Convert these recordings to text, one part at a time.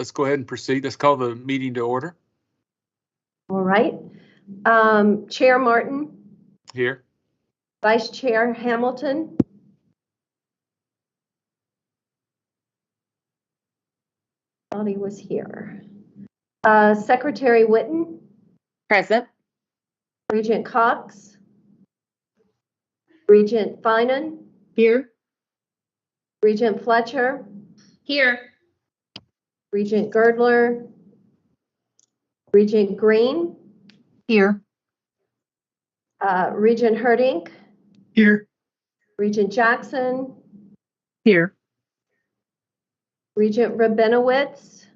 let's go ahead and proceed. Let's call the meeting to order. All right. Chair Martin. Here. Vice Chair Hamilton. Thought he was here. Secretary Witten. Present. Regent Cox. Regent Finan. Here. Regent Fletcher. Here. Regent Girdler. Regent Green. Here. Regent Herdink. Here. Regent Jackson. Here. Regent Rabinowitz.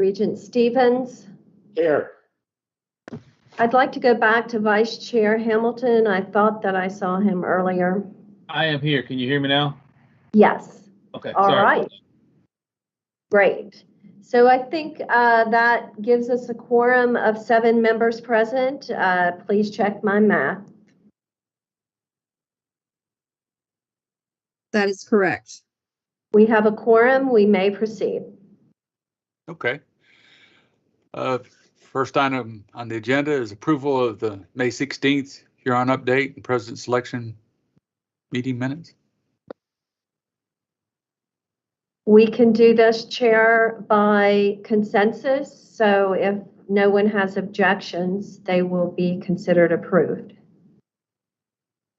Regent Stevens. Here. I'd like to go back to Vice Chair Hamilton. I thought that I saw him earlier. I am here. Can you hear me now? Yes. Okay. All sorry. right. Great. So I think that gives us a quorum of 7 members present. Please check my math. That is correct. We have a quorum. We may proceed. Okay. First item on the agenda is approval of the May 16th Huron update and president selection meeting minutes. We can do this, Chair, by consensus. So if no one has objections, they will be considered approved.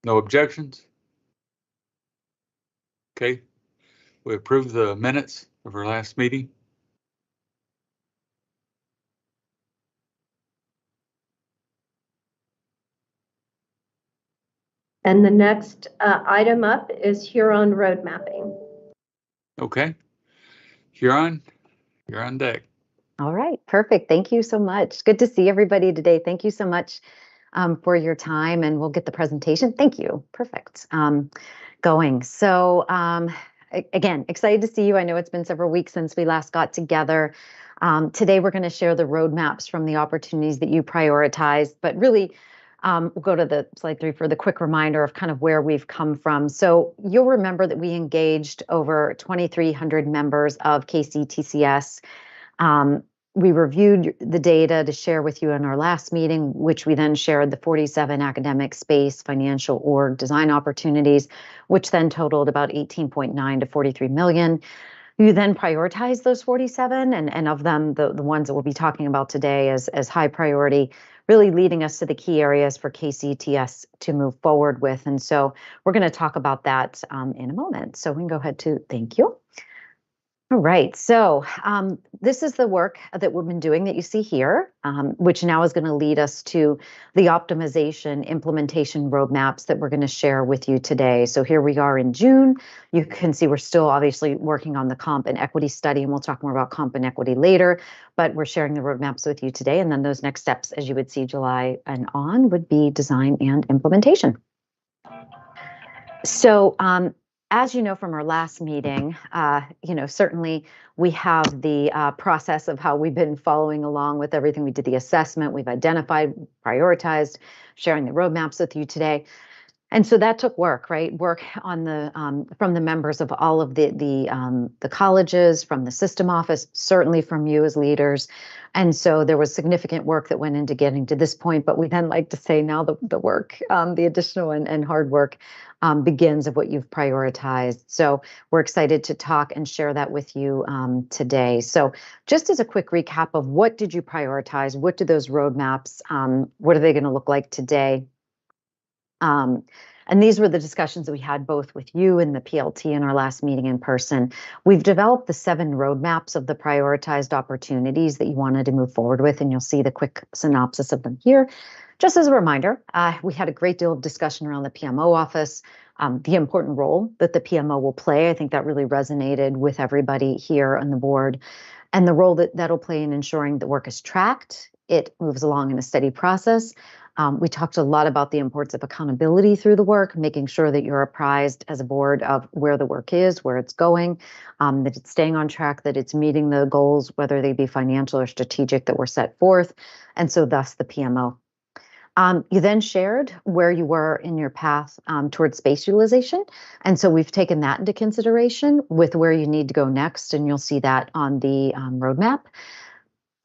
No objections? Okay. We approve the minutes of our last meeting. And the next item up is Huron road mapping. Okay. Huron, you're on deck. All right, perfect. Thank you so much. Good to see everybody today. Thank you so much for your time, and we'll get the presentation. Thank you. Perfect. Going. So again, excited to see you. I know it's been several weeks since we last got together. Today, we're going to share the roadmaps from the opportunities that you prioritized, but really, we'll go to the slide 3 for the quick reminder of kind of where we've come from. So you'll remember that we engaged over 2,300 members of KCTCS. We reviewed the data to share with you in our last meeting, which we then shared the 47 academic, space, financial, org design opportunities, which then totaled about 18.9 to 43 million. You then prioritize those 47, and of them, the ones that we'll be talking about today as high priority, really leading us to the key areas for KCTS to move forward with. And so we're going to talk about that in a moment. So we can go ahead to thank you. All right, so this is the work that we've been doing that you see here, which now is going to lead us to the optimization implementation roadmaps that we're going to share with you today. So here we are in June. You can see we're still obviously working on the comp and equity study, and we'll talk more about comp and equity later, but we're sharing the roadmaps with you today. And then those next steps, as you would see July and on, would be design and implementation. So as you know from our last meeting, certainly we have the process of how we've been following along with everything. We did the assessment, we've identified, prioritized, sharing the roadmaps with you today. And so that took work, right? Work on the from the members of all of the colleges, from the system office, certainly from you as leaders. And so there was significant work that went into getting to this point. But we then like to say now the work, the additional and hard work begins of what you've prioritized. So we're excited to talk and share that with you today. So just as a quick recap of what did you prioritize? What do those roadmaps, what are they going to look like today? And these were the discussions that we had both with you and the PLT in our last meeting in person. We've developed the 7 roadmaps of the prioritized opportunities that you wanted to move forward with, and you'll see the quick synopsis of them here. Just as a reminder, we had a great deal of discussion around the PMO office, the important role that the PMO will play. I think that really resonated with everybody here on the board, and the role that that'll play in ensuring the work is tracked, it moves along in a steady process. We talked a lot about the importance of accountability through the work, making sure that you're apprised as a board of where the work is, where it's going, that it's staying on track, that it's meeting the goals, whether they be financial or strategic, that were set forth, and so thus the PMO. You then shared where you were in your path towards space utilization. And so we've taken that into consideration with where you need to go next, and you'll see that on the roadmap.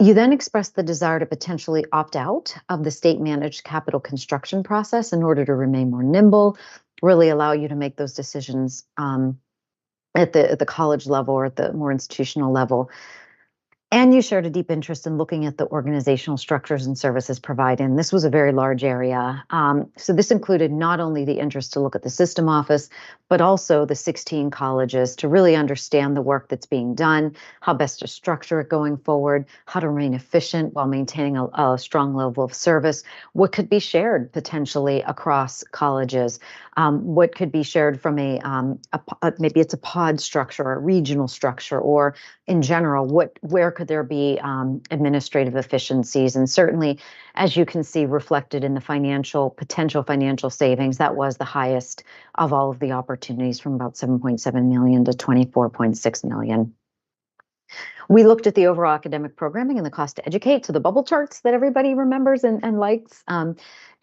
You then expressed the desire to potentially opt out of the state-managed capital construction process in order to remain more nimble, really allow you to make those decisions at the college level or at the more institutional level. And you shared a deep interest in looking at the organizational structures and services provided. And this was a very large area. So this included not only the interest to look at the system office, but also the 16 colleges to really understand the work that's being done, how best to structure it going forward, how to remain efficient while maintaining a strong level of service, what could be shared potentially across colleges, what could be shared from maybe it's a pod structure or a regional structure, or in general, where could there be administrative efficiencies? And certainly, as you can see reflected in the potential financial savings, that was the highest of all of the opportunities, from about 7.7 million to 24.6 million. We looked at the overall academic programming and the cost to educate, so the bubble charts that everybody remembers and likes.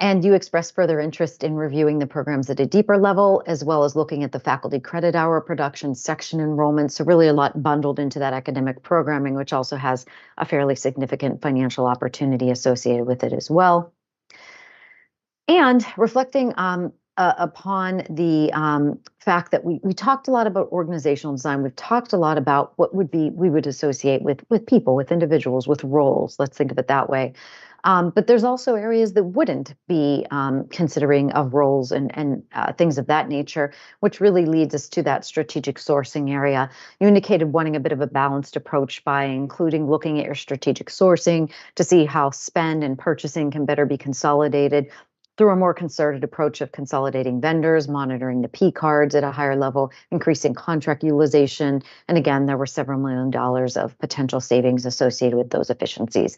And you expressed further interest in reviewing the programs at a deeper level, as well as looking at the faculty credit hour production, section enrollment. So really a lot bundled into that academic programming, which also has a fairly significant financial opportunity associated with it as well. And reflecting upon the fact that we talked a lot about organizational design. We've talked a lot about what we would associate with people, with individuals, with roles. Let's think of it that way. But there's also areas that wouldn't be considering of roles and things of that nature, which really leads us to that strategic sourcing area. You indicated wanting a bit of a balanced approach by including looking at your strategic sourcing to see how spend and purchasing can better be consolidated through a more concerted approach of consolidating vendors, monitoring the P cards at a higher level, increasing contract utilization. And again, there were several $1 million of potential savings associated with those efficiencies.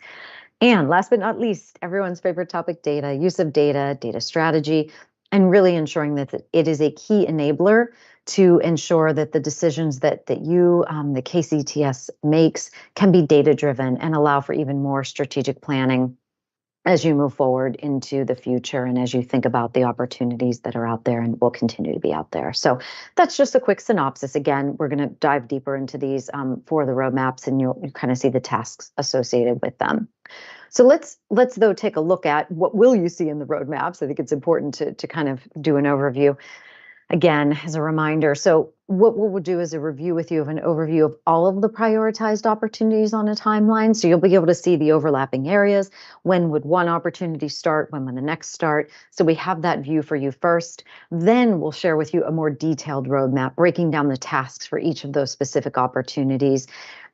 And last but not least, everyone's favorite topic, data, use of data, data strategy, and really ensuring that it is a key enabler to ensure that the decisions that you, the KCTS makes, can be data-driven and allow for even more strategic planning as you move forward into the future and as you think about the opportunities that are out there and will continue to be out there. So that's just a quick synopsis. Again, we're going to dive deeper into these for the roadmaps, and you'll kind of see the tasks associated with them. So let's though take a look at what will you see in the roadmaps. I think it's important to kind of do an overview. Again, as a reminder, so what we'll do is a review with you of an overview of all of the prioritized opportunities on a timeline. So you'll be able to see the overlapping areas. When would one opportunity start? When would the next start? So we have that view for you first. Then we'll share with you a more detailed roadmap, breaking down the tasks for each of those specific opportunities.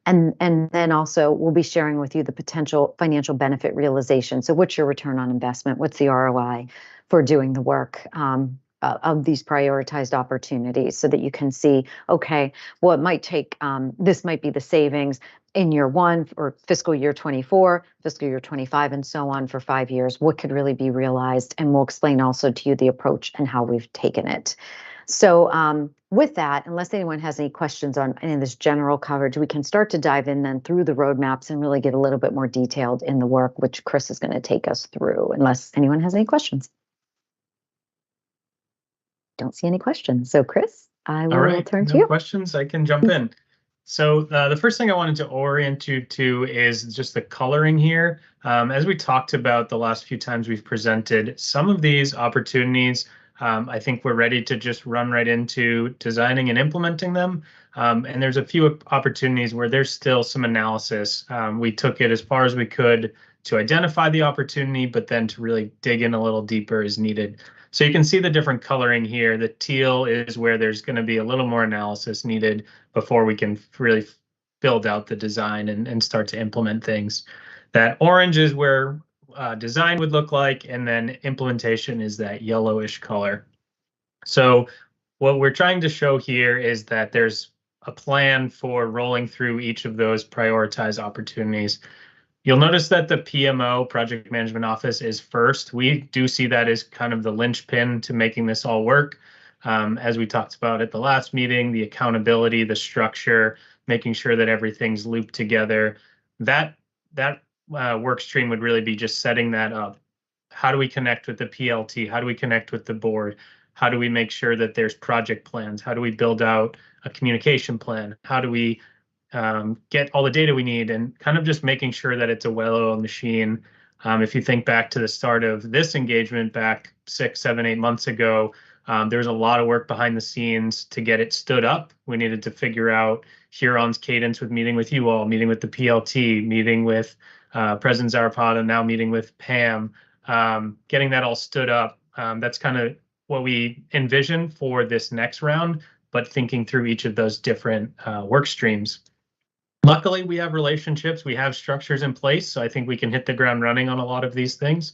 And then also we'll be sharing with you the potential financial benefit realization. So what's your return on investment? What's the ROI for doing the work? Of these prioritized opportunities, so that you can see, okay, well, it might take, this might be the savings in year 1 or fiscal year 24, fiscal year 25, and so on for 5 years. What could really be realized? And we'll explain also to you the approach and how we've taken it. So with that, unless anyone has any questions on any of this general coverage, we can start to dive in then through the roadmaps and really get a little bit more detailed in the work, which Chris is going to take us through, unless anyone has any questions. Don't see any questions. So Chris, I will turn to you. Questions, I can jump in. So the first thing I wanted to orient you to is just the coloring here. As we talked about the last few times we've presented, some of these opportunities, I think we're ready to just run right into designing and implementing them. And there's a few opportunities where there's still some analysis. We took it as far as we could to identify the opportunity, but then to really dig in a little deeper as needed. So you can see the different coloring here. The teal is where there's going to be a little more analysis needed before we can really build out the design and start to implement things. That orange is where design would look like, and then implementation is that yellowish color. So what we're trying to show here is that there's a plan for rolling through each of those prioritized opportunities. You'll notice that the PMO, Project Management Office, is first. We do see that as kind of the linchpin to making this all work. As we talked about at the last meeting, the accountability, the structure, making sure that everything's looped together. That work stream would really be just setting that up. how do we connect with the PLT? How do we connect with the board? How do we make sure that there's project plans? How do we build out a communication plan? How do we get all the data we need, and kind of just making sure that it's a well-oiled machine. If you think back to the start of this engagement back 6, 7, 8 months ago, there was a lot of work behind the scenes to get it stood up. We needed to figure out Huron's cadence with meeting with you all, meeting with the PLT, meeting with President Zarapata, now meeting with Pam, getting that all stood up. That's kind of what we envision for this next round, but thinking through each of those different work streams. Luckily, we have relationships, we have structures in place, so I think we can hit the ground running on a lot of these things.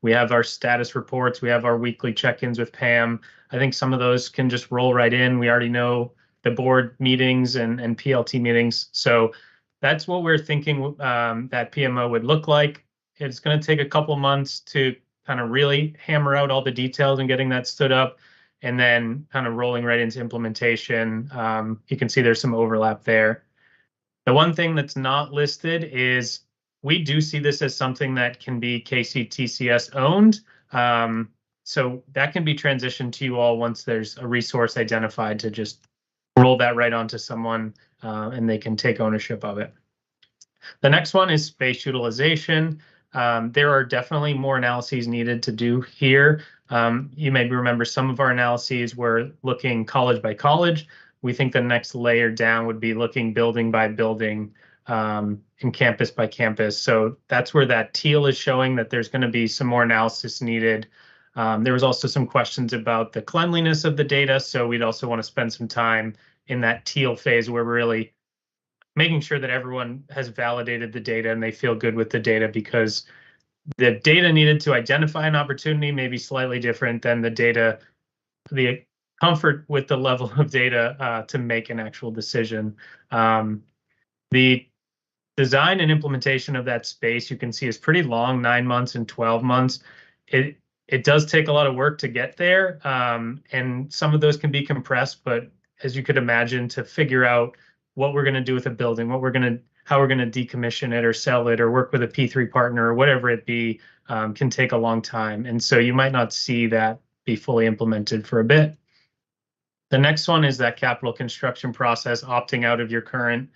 We have our status reports, we have our weekly check-ins with Pam. I think some of those can just roll right in. We already know the board meetings and PLT meetings. So that's what we're thinking that PMO would look like. It's going to take a couple months to kind of really hammer out all the details and getting that stood up, and then kind of rolling right into implementation. You can see there's some overlap there. The one thing that's not listed is we do see this as something that can be KCTCS owned. So that can be transitioned to you all once there's a resource identified to just roll that right onto someone and they can take ownership of it. The next one is space utilization. There are definitely more analyses needed to do here. You may remember some of our analyses were looking college by college. We think the next layer down would be looking building by building and campus by campus. So that's where that teal is showing that there's going to be some more analysis needed. There was also some questions about the cleanliness of the data. So we'd also want to spend some time in that teal phase where we're really making sure that everyone has validated the data and they feel good with the data, because the data needed to identify an opportunity may be slightly different than the data, the comfort with the level of data to make an actual decision. The design and implementation of that space, you can see, is pretty long, 9 months and 12 months. It does take a lot of work to get there, and some of those can be compressed, but as you could imagine, to figure out what we're going to do with a building, how we're going to decommission it or sell it or work with a P3 partner or whatever it be, can take a long time. And so you might not see that be fully implemented for a bit. The next one is that capital construction process, opting out of your current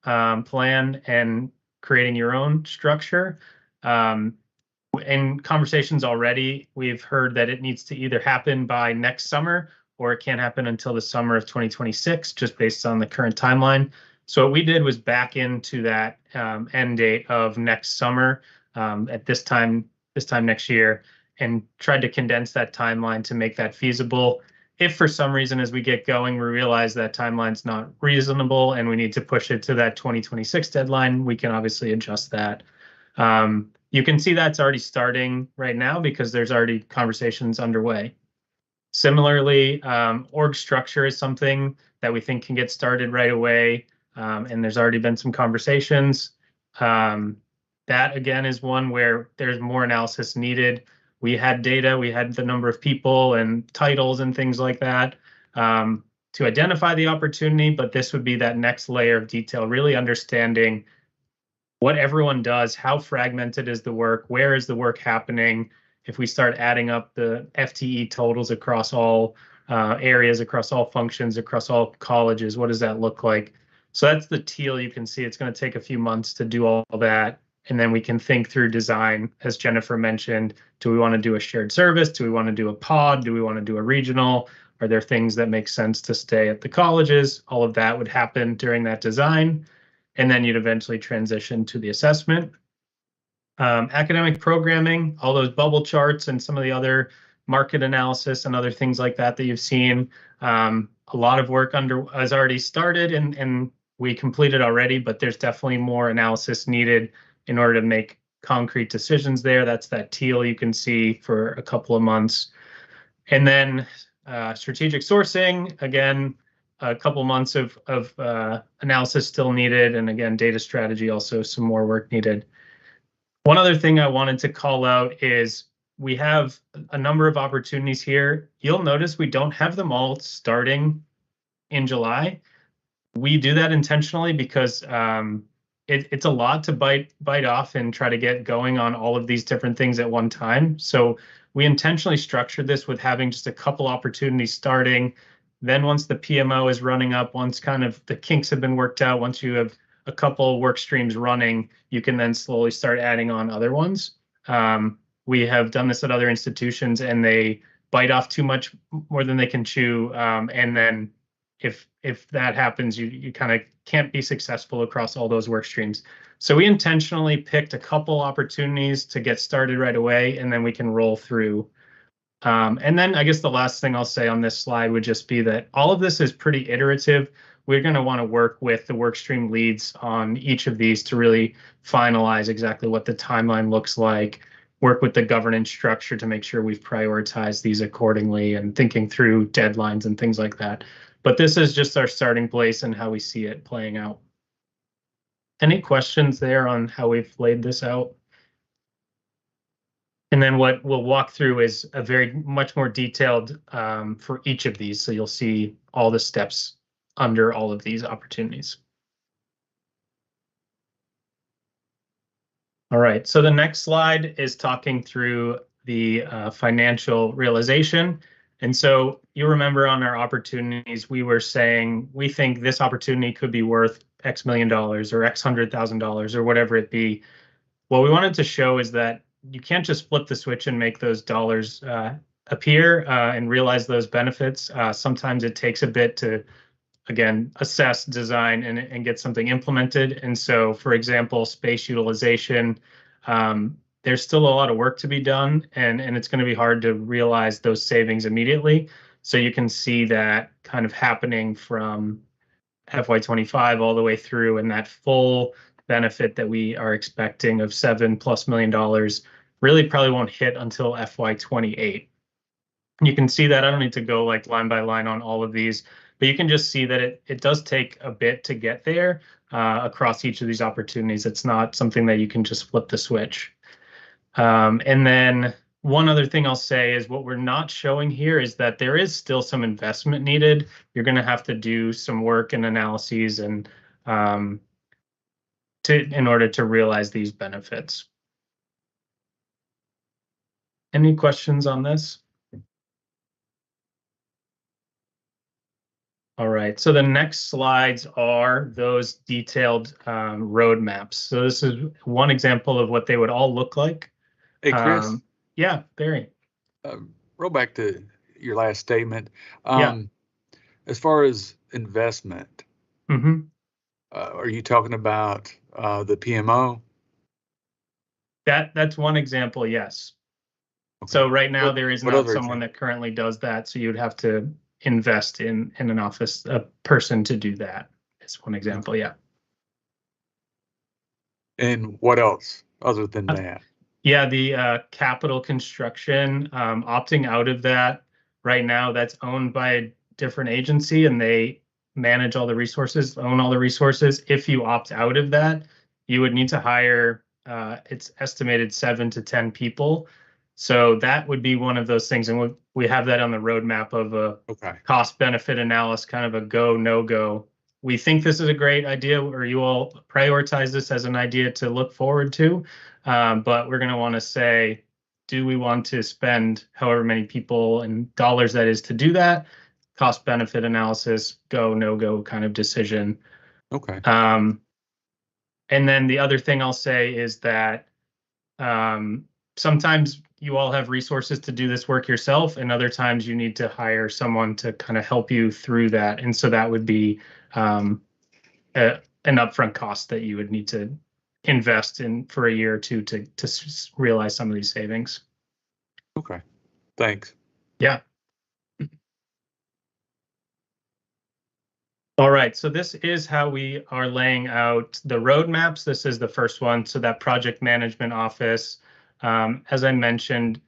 plan and creating your own structure. In conversations already, we've heard that it needs to either happen by next summer or it can't happen until the summer of 2026, just based on the current timeline. So what we did was back into that end date of next summer at this time next year, and tried to condense that timeline to make that feasible. If for some reason as we get going, we realize that timeline's not reasonable and we need to push it to that 2026 deadline, we can obviously adjust that. You can see that's already starting right now because there's already conversations underway. Similarly, org structure is something that we think can get started right away, and there's already been some conversations. That again is one where there's more analysis needed. We had data, we had the number of people and titles and things like that to identify the opportunity, but this would be that next layer of detail, really understanding what everyone does, how fragmented is the work, where is the work happening. If we start adding up the FTE totals across all areas, across all functions, across all colleges, what does that look like? So that's the teal. You can see it's going to take a few months to do all that. And then we can think through design, as Jennifer mentioned. Do we want to do a shared service? Do we want to do a pod? Do we want to do a regional? Are there things that make sense to stay at the colleges? All of that would happen during that design. And then you'd eventually transition to the assessment. Academic programming, all those bubble charts and some of the other market analysis and other things like that you've seen. A lot of work has already started and we completed already, but there's definitely more analysis needed in order to make concrete decisions there. That's that teal you can see for a couple of months. And then strategic sourcing, again, a couple months of analysis still needed. And again, data strategy, also some more work needed. One other thing I wanted to call out is we have a number of opportunities here. You'll notice we don't have them all starting in July. We do that intentionally because it's a lot to bite off and try to get going on all of these different things at one time. So we intentionally structured this with having just a couple opportunities starting. Then once the PMO is running up, once kind of the kinks have been worked out, once you have a couple work streams running, you can then slowly start adding on other ones. We have done this at other institutions, and they bite off too much more than they can chew. And then if that happens, you kind of can't be successful across all those work streams. So we intentionally picked a couple opportunities to get started right away, and then we can roll through. And then I guess the last thing I'll say on this slide would just be that all of this is pretty iterative. We're going to want to work with the workstream leads on each of these to really finalize exactly what the timeline looks like, work with the governance structure to make sure we've prioritized these accordingly and thinking through deadlines and things like that. But this is just our starting place and how we see it playing out. Any questions there on how we've laid this out? And then what we'll walk through is a very much more detailed for each of these. So you'll see all the steps under all of these opportunities. All right, so the next slide is talking through the financial realization. And so you remember on our opportunities, we were saying, we think this opportunity could be worth X million dollars or X $100,000 or whatever it be. What we wanted to show is that you can't just flip the switch and make those dollars appear and realize those benefits. Sometimes it takes a bit to, again, assess, design, and get something implemented. And so, for example, space utilization, there's still a lot of work to be done, and it's going to be hard to realize those savings immediately. So you can see that kind of happening from FY25 all the way through, and that full benefit that we are expecting of $7+ million really probably won't hit until FY28. You can see that. I don't need to go like line by line on all of these, but you can just see that it does take a bit to get there across each of these opportunities. It's not something that you can just flip the switch. And then one other thing I'll say is what we're not showing here is that there is still some investment needed. You're going to have to do some work and analyses and in order to realize these benefits. Any questions on this? All right, so the next slides are those detailed roadmaps. So this is one example of what they would all look like. Hey, Chris, Yeah, Barry. roll back to your last statement. Yeah. As far as investment, are you talking about the PMO? That's one example, yes. Okay. So right now there is what not other someone that currently does that, so you'd have to invest in an office, a person to do that. Is one example, yeah. And what else other than that? Yeah, the capital construction, opting out of that right now, that's owned by a different agency and they manage all the resources, own all the resources. If you opt out of that, you would need to hire, it's estimated 7 to 10 people. So that would be one of those things. And we have that on the roadmap of a cost benefit analysis, kind of a go, no go. We think this is a great idea, or you all prioritize this as an idea to look forward to. But we're going to want to say, do we want to spend however many people and dollars that is to do that? Cost benefit analysis, go, no go kind of decision. Okay. And then the other thing I'll say is that sometimes you all have resources to do this work yourself, and other times you need to hire someone to kind of help you through that. And so that would be an upfront cost that you would need to invest in for a year or two to realize some of these savings. Okay, thanks. Yeah. All right, so this is how we are laying out the roadmaps. This is the first one, so that project management office. As I mentioned,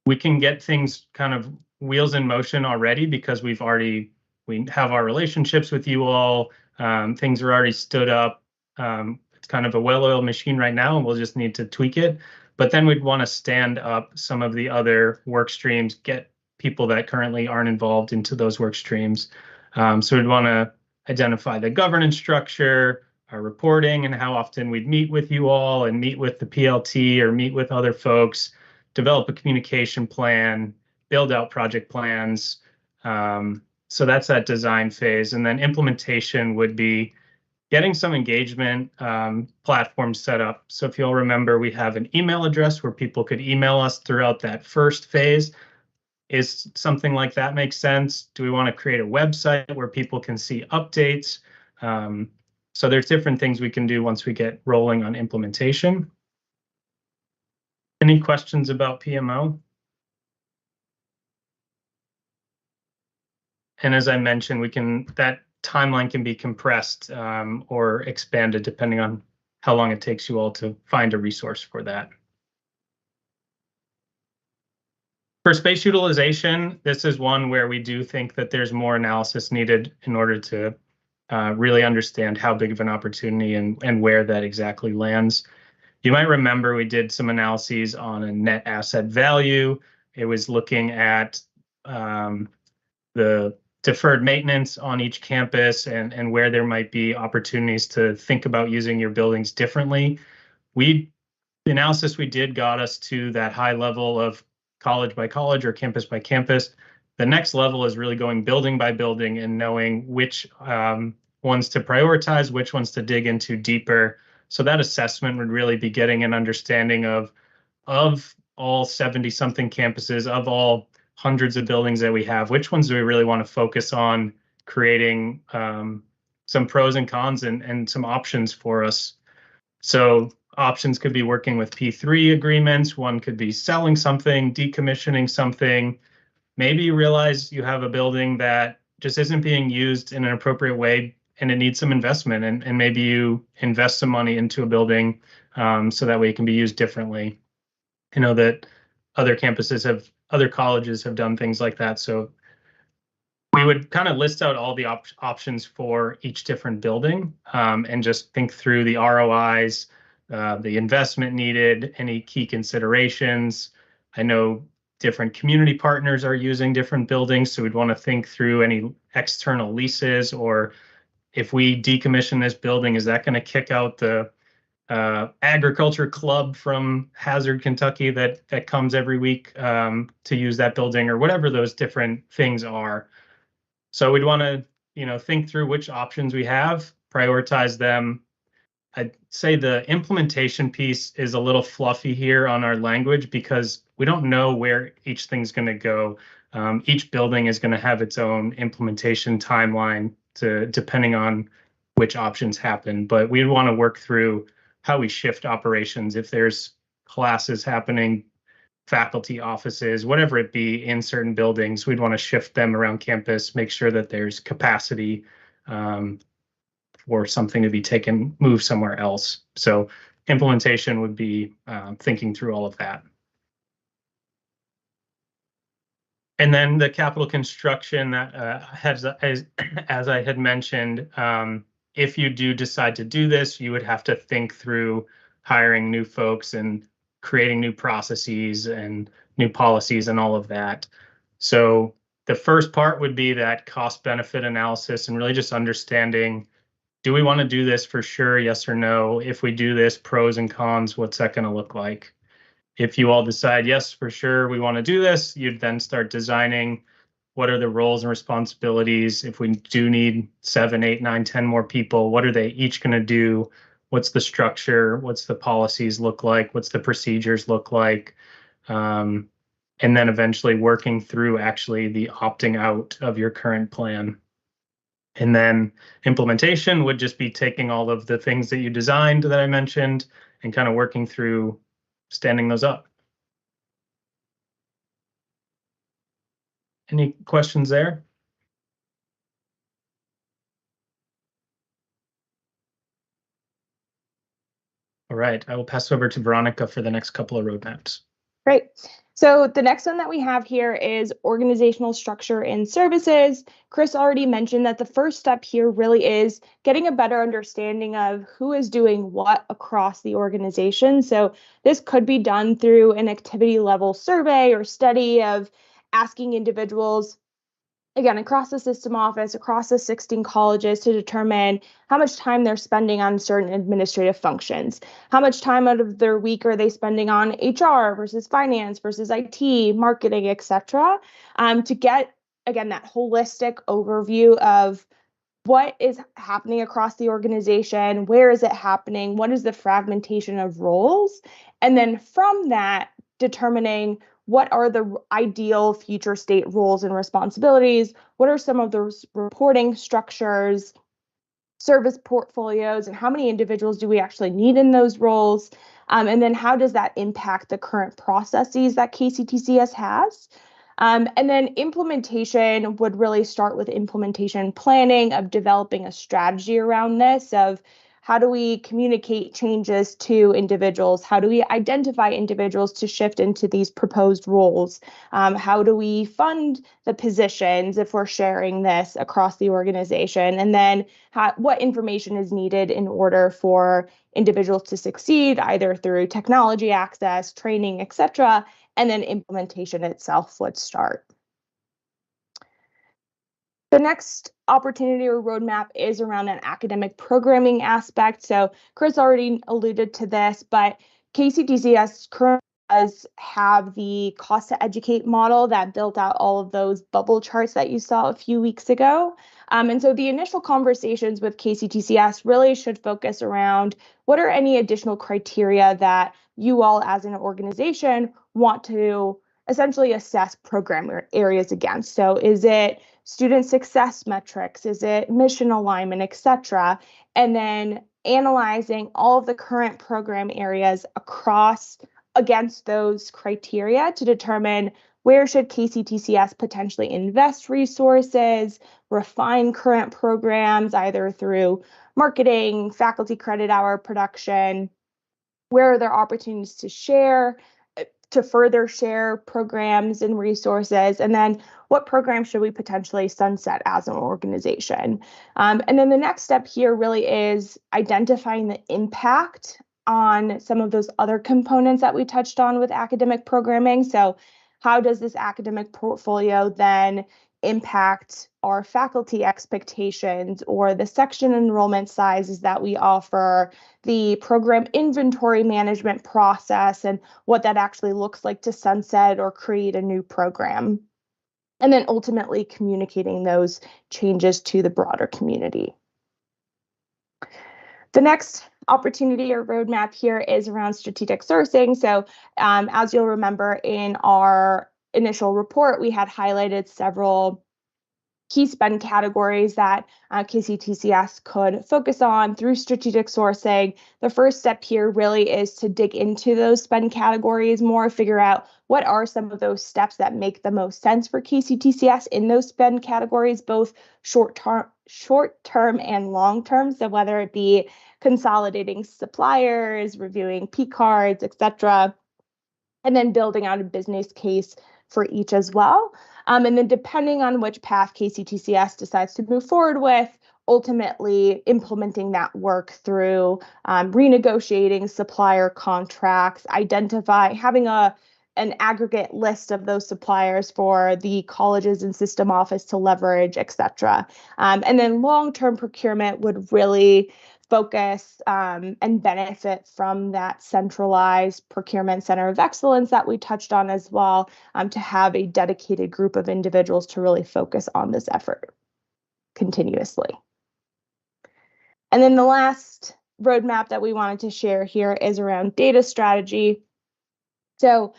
we can get things kind of wheels in motion already because we have our relationships with you all. Things are already stood up. It's kind of a well-oiled machine right now, and we'll just need to tweak it. But then we'd want to stand up some of the other work streams, get people that currently aren't involved into those work streams. So we'd want to identify the governance structure, our reporting and how often we'd meet with you all and meet with the PLT or meet with other folks, develop a communication plan, build out project plans. So that's that design phase. And then implementation would be getting some engagement platforms set up. So if you'll remember, we have an email address where people could email us throughout that first phase. Is something like that make sense? Do we want to create a website where people can see updates? So there's different things we can do once we get rolling on implementation. Any questions about PMO? And as I mentioned, that timeline can be compressed or expanded depending on how long it takes you all to find a resource for that. For space utilization, this is one where we do think that there's more analysis needed in order to really understand how big of an opportunity and where that exactly lands. You might remember we did some analyses on a net asset value. It was looking at the deferred maintenance on each campus and where there might be opportunities to think about using your buildings differently. The analysis we did got us to that high level of college by college or campus by campus. The next level is really going building by building and knowing which ones to prioritize, which ones to dig into deeper. So that assessment would really be getting an understanding of all 70-something campuses, of all hundreds of buildings that we have, which ones do we really want to focus on creating some pros and cons and some options for us. So options could be working with P3 agreements. One could be selling something, decommissioning something. Maybe you realize you have a building that just isn't being used in an appropriate way and it needs some investment, and maybe you invest some money into a building so that way it can be used differently. I know that other colleges have done things like that. So we would kind of list out all the options for each different building and just think through the ROIs, the investment needed, any key considerations. I know different community partners are using different buildings, so we'd want to think through any external leases, or if we decommission this building, is that going to kick out the agriculture club from Hazard, Kentucky that comes every week to use that building, or whatever those different things are. So we'd want to, think through which options we have, prioritize them. I'd say the implementation piece is a little fluffy here on our language because we don't know where each thing's going to go. Each building is going to have its own implementation timeline depending on which options happen. But we'd want to work through how we shift operations. If there's classes happening, faculty offices, whatever it be in certain buildings, we'd want to shift them around campus, make sure that there's capacity for something to be moved somewhere else. So implementation would be thinking through all of that. And then the capital construction that as I had mentioned, if you do decide to do this, you would have to think through hiring new folks and creating new processes and new policies and all of that. So the first part would be that cost benefit analysis and really just understanding, do we want to do this for sure? Yes or no? If we do this, pros and cons, what's that going to look like? If you all decide, yes, for sure, we want to do this, you'd then start designing what are the roles and responsibilities. If we do need 7, 8, 9, 10 more people, what are they each going to do? What's the structure? What's the policies look like? What's the procedures look like? And then eventually working through actually the opting out of your current plan. And then implementation would just be taking all of the things that you designed that I mentioned and kind of working through standing those up. Any questions there? All right, I will pass over to Veronica for the next couple of roadmaps. Great. So the next one that we have here is organizational structure and services. Chris already mentioned that the first step here really is getting a better understanding of who is doing what across the organization. So this could be done through an activity level survey or study of asking individuals, again, across the system office, across the 16 colleges to determine how much time they're spending on certain administrative functions. How much time out of their week are they spending on HR versus finance versus IT, marketing, etc. To get, again, that holistic overview of what is happening across the organization, where is it happening, what is the fragmentation of roles, and then from that, determining what are the ideal future state roles and responsibilities, what are some of those reporting structures, service portfolios, and how many individuals do we actually need in those roles, and then how does that impact the current processes that KCTCS has. And then implementation would really start with implementation planning of developing a strategy around this of how do we communicate changes to individuals? How do we identify individuals to shift into these proposed roles? How do we fund the positions if we're sharing this across the organization? And then what information is needed in order for individuals to succeed, either through technology access, training, etc., and then implementation itself would start. The next opportunity or roadmap is around an academic programming aspect. So Chris already alluded to this, but KCTCS currently does have the cost to educate model that built out all of those bubble charts that you saw a few weeks ago. And so the initial conversations with KCTCS really should focus around what are any additional criteria that you all as an organization want to essentially assess program areas against. So is it student success metrics? Is it mission alignment, etc.? And then analyzing all of the current program areas against those criteria to determine where should KCTCS potentially invest resources, refine current programs, either through marketing, faculty credit hour production, where are there opportunities to further share programs and resources, and then what programs should we potentially sunset as an organization. And then the next step here really is identifying the impact on some of those other components that we touched on with academic programming. So how does this academic portfolio then impact our faculty expectations or the section enrollment sizes that we offer, the program inventory management process, and what that actually looks like to sunset or create a new program. And then ultimately communicating those changes to the broader community. The next opportunity or roadmap here is around strategic sourcing. So as you'll remember in our initial report, we had highlighted several key spend categories that KCTCS could focus on through strategic sourcing. The first step here really is to dig into those spend categories more, figure out what are some of those steps that make the most sense for KCTCS in those spend categories, both short-term and long-term. So whether it be consolidating suppliers, reviewing P cards, etc., and then building out a business case for each as well. And then depending on which path KCTCS decides to move forward with, ultimately implementing that work through renegotiating supplier contracts, having an aggregate list of those suppliers for the colleges and system office to leverage, etc. And then long-term procurement would really focus and benefit from that centralized procurement center of excellence that we touched on as well, to have a dedicated group of individuals to really focus on this effort continuously. And then the last roadmap that we wanted to share here is around data strategy. So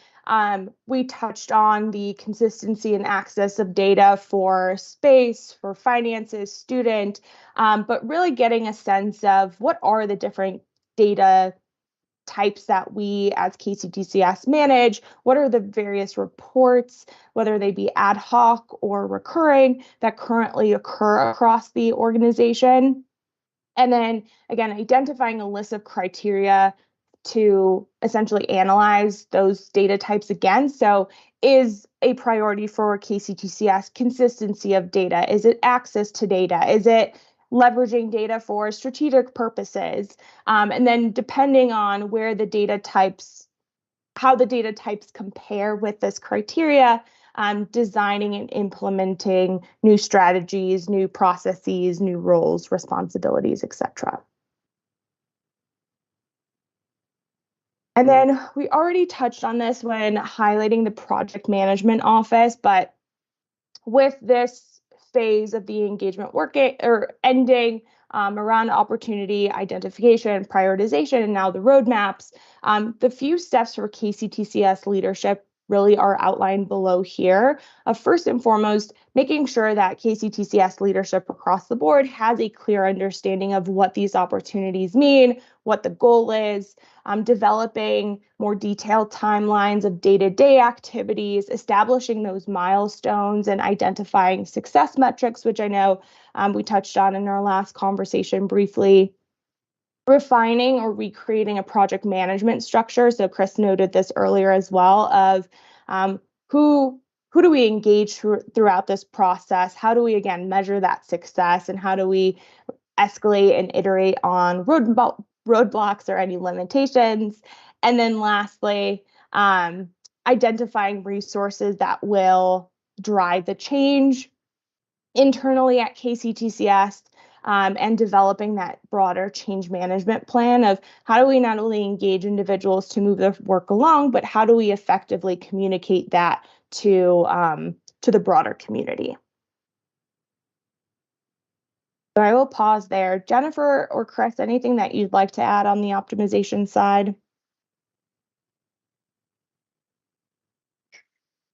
we touched on the consistency and access of data for space, for finances, student, but really getting a sense of what are the different data types that we as KCTCS manage, what are the various reports, whether they be ad hoc or recurring, that currently occur across the organization. And then again, identifying a list of criteria to essentially analyze those data types again. So is a priority for KCTCS consistency of data? Is it access to data? Is it leveraging data for strategic purposes? And then depending on where the data types, how the data types compare with this criteria, designing and implementing new strategies, new processes, new roles, responsibilities, etc. And then we already touched on this when highlighting the project management office, but with this phase of the engagement working or ending around opportunity identification, prioritization, and now the roadmaps, the few steps for KCTCS leadership really are outlined below here. First and foremost, making sure that KCTCS leadership across the board has a clear understanding of what these opportunities mean, what the goal is, developing more detailed timelines of day-to-day activities, establishing those milestones and identifying success metrics, which I know we touched on in our last conversation briefly. Refining or recreating a project management structure. So Chris noted this earlier as well of who do we engage throughout this process? How do we, again, measure that success? And how do we escalate and iterate on roadblocks or any limitations? And then lastly, identifying resources that will drive the change internally at KCTCS, and developing that broader change management plan of how do we not only engage individuals to move their work along, but how do we effectively communicate that to the broader community. So I will pause there. Jennifer or Chris, anything that you'd like to add on the optimization side?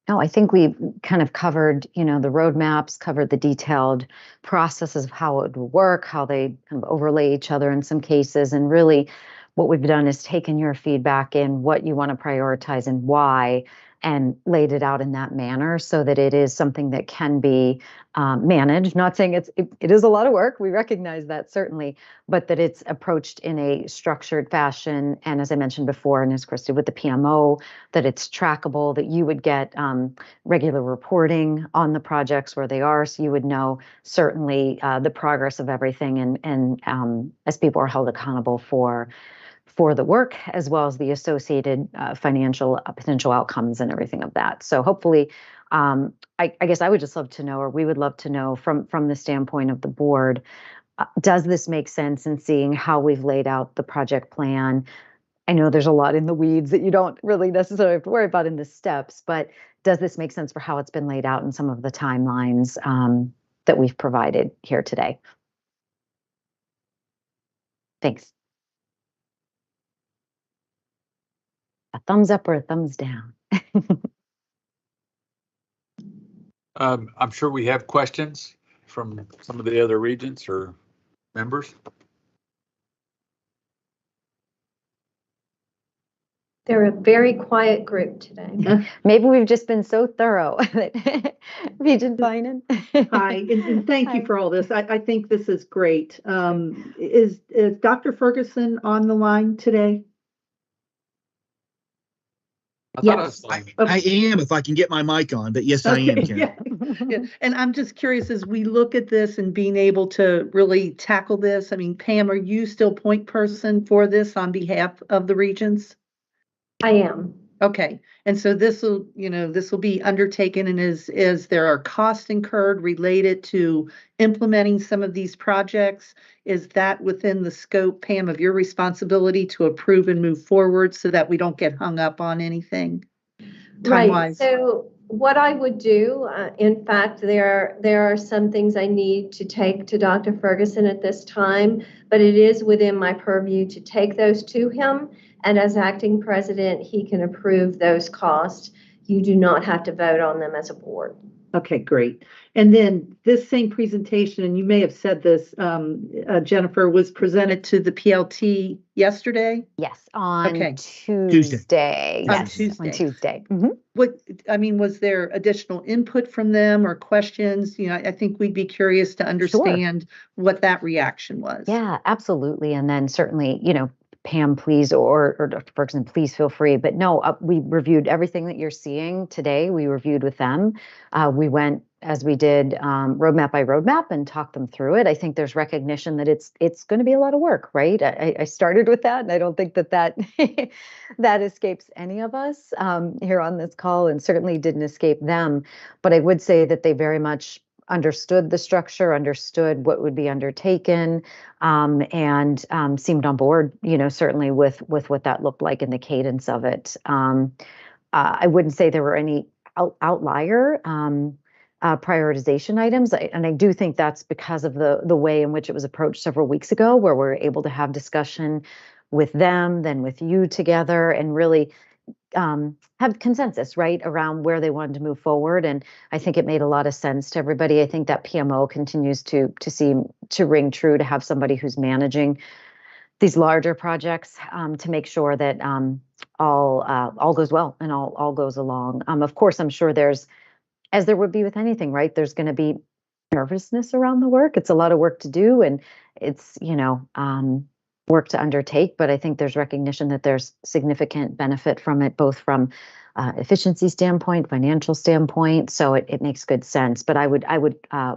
No, I think we've kind of covered, the roadmaps, covered the detailed processes of how it would work, how they kind of overlay each other in some cases. And really what we've done is taken your feedback in what you want to prioritize and why, and laid it out in that manner so that it is something that can be managed. Not saying it is a lot of work, we recognize that certainly, but that it's approached in a structured fashion. And as I mentioned before, and as Chris did with the PMO, that it's trackable, that you would get regular reporting on the projects where they are, so you would know certainly the progress of everything, and as people are held accountable for the work, as well as the associated financial potential outcomes and everything of that. So hopefully, I guess I would just love to know, or we would love to know from the standpoint of the board, does this make sense in seeing how we've laid out the project plan? I know there's a lot in the weeds that you don't really necessarily have to worry about in the steps, but does this make sense for how it's been laid out in some of the timelines that we've provided here today? Thanks. A thumbs up or a thumbs down? I'm sure we have questions from some of the other regents or members. They're a very quiet group today. Maybe we've just been so thorough. Regent Finan. Hi, and thank you for all this. I think this is great. Is Dr. Ferguson on the line today? Yes. I am, if I can get my mic on, but yes, I am, Karen. Yeah. And I'm just curious, as we look at this and being able to really tackle this, I mean, Pam, are you still point person for this on behalf of the Regents? I am. Okay, and so this will be undertaken, and is there are costs incurred related to implementing some of these projects? Is that within the scope, Pam, of your responsibility to approve and move forward so that we don't get hung up on anything time-wise? Right. So what I would do, in fact, there are some things I need to take to Dr. Ferguson at this time, but it is within my purview to take those to him. And as acting president, he can approve those costs. You do not have to vote on them as a board. Okay, great. And then this same presentation, and you may have said this, Jennifer, was presented to the PLT yesterday? Yes, on Tuesday. Tuesday. Yes, on Tuesday. Mm-hmm. Was there additional input from them or questions? I think we'd be curious to understand what that reaction was. Yeah, absolutely. And then certainly, Pam, please, or Dr. Ferguson, please feel free. But no, we reviewed everything that you're seeing today. We reviewed with them. We went, as we did, roadmap by roadmap and talked them through it. I think there's recognition that it's going to be a lot of work, right? I started with that, and I don't think that that escapes any of us here on this call, and certainly didn't escape them. But I would say that they very much understood the structure, understood what would be undertaken, and seemed on board, certainly with what that looked like in the cadence of it. I wouldn't say there were any outlier prioritization items, and I do think that's because of the way in which it was approached several weeks ago, where we're able to have discussion with them, then with you together, and really have consensus, right, around where they wanted to move forward. And I think it made a lot of sense to everybody. I think that PMO continues to seem to ring true, to have somebody who's managing these larger projects, to make sure that all goes well and all goes along. Of course, I'm sure there's, as there would be with anything, right, there's going to be nervousness around the work. It's a lot of work to do, and it's, work to undertake, but I think there's recognition that there's significant benefit from it, both from efficiency standpoint, financial standpoint. So it makes good sense. But I would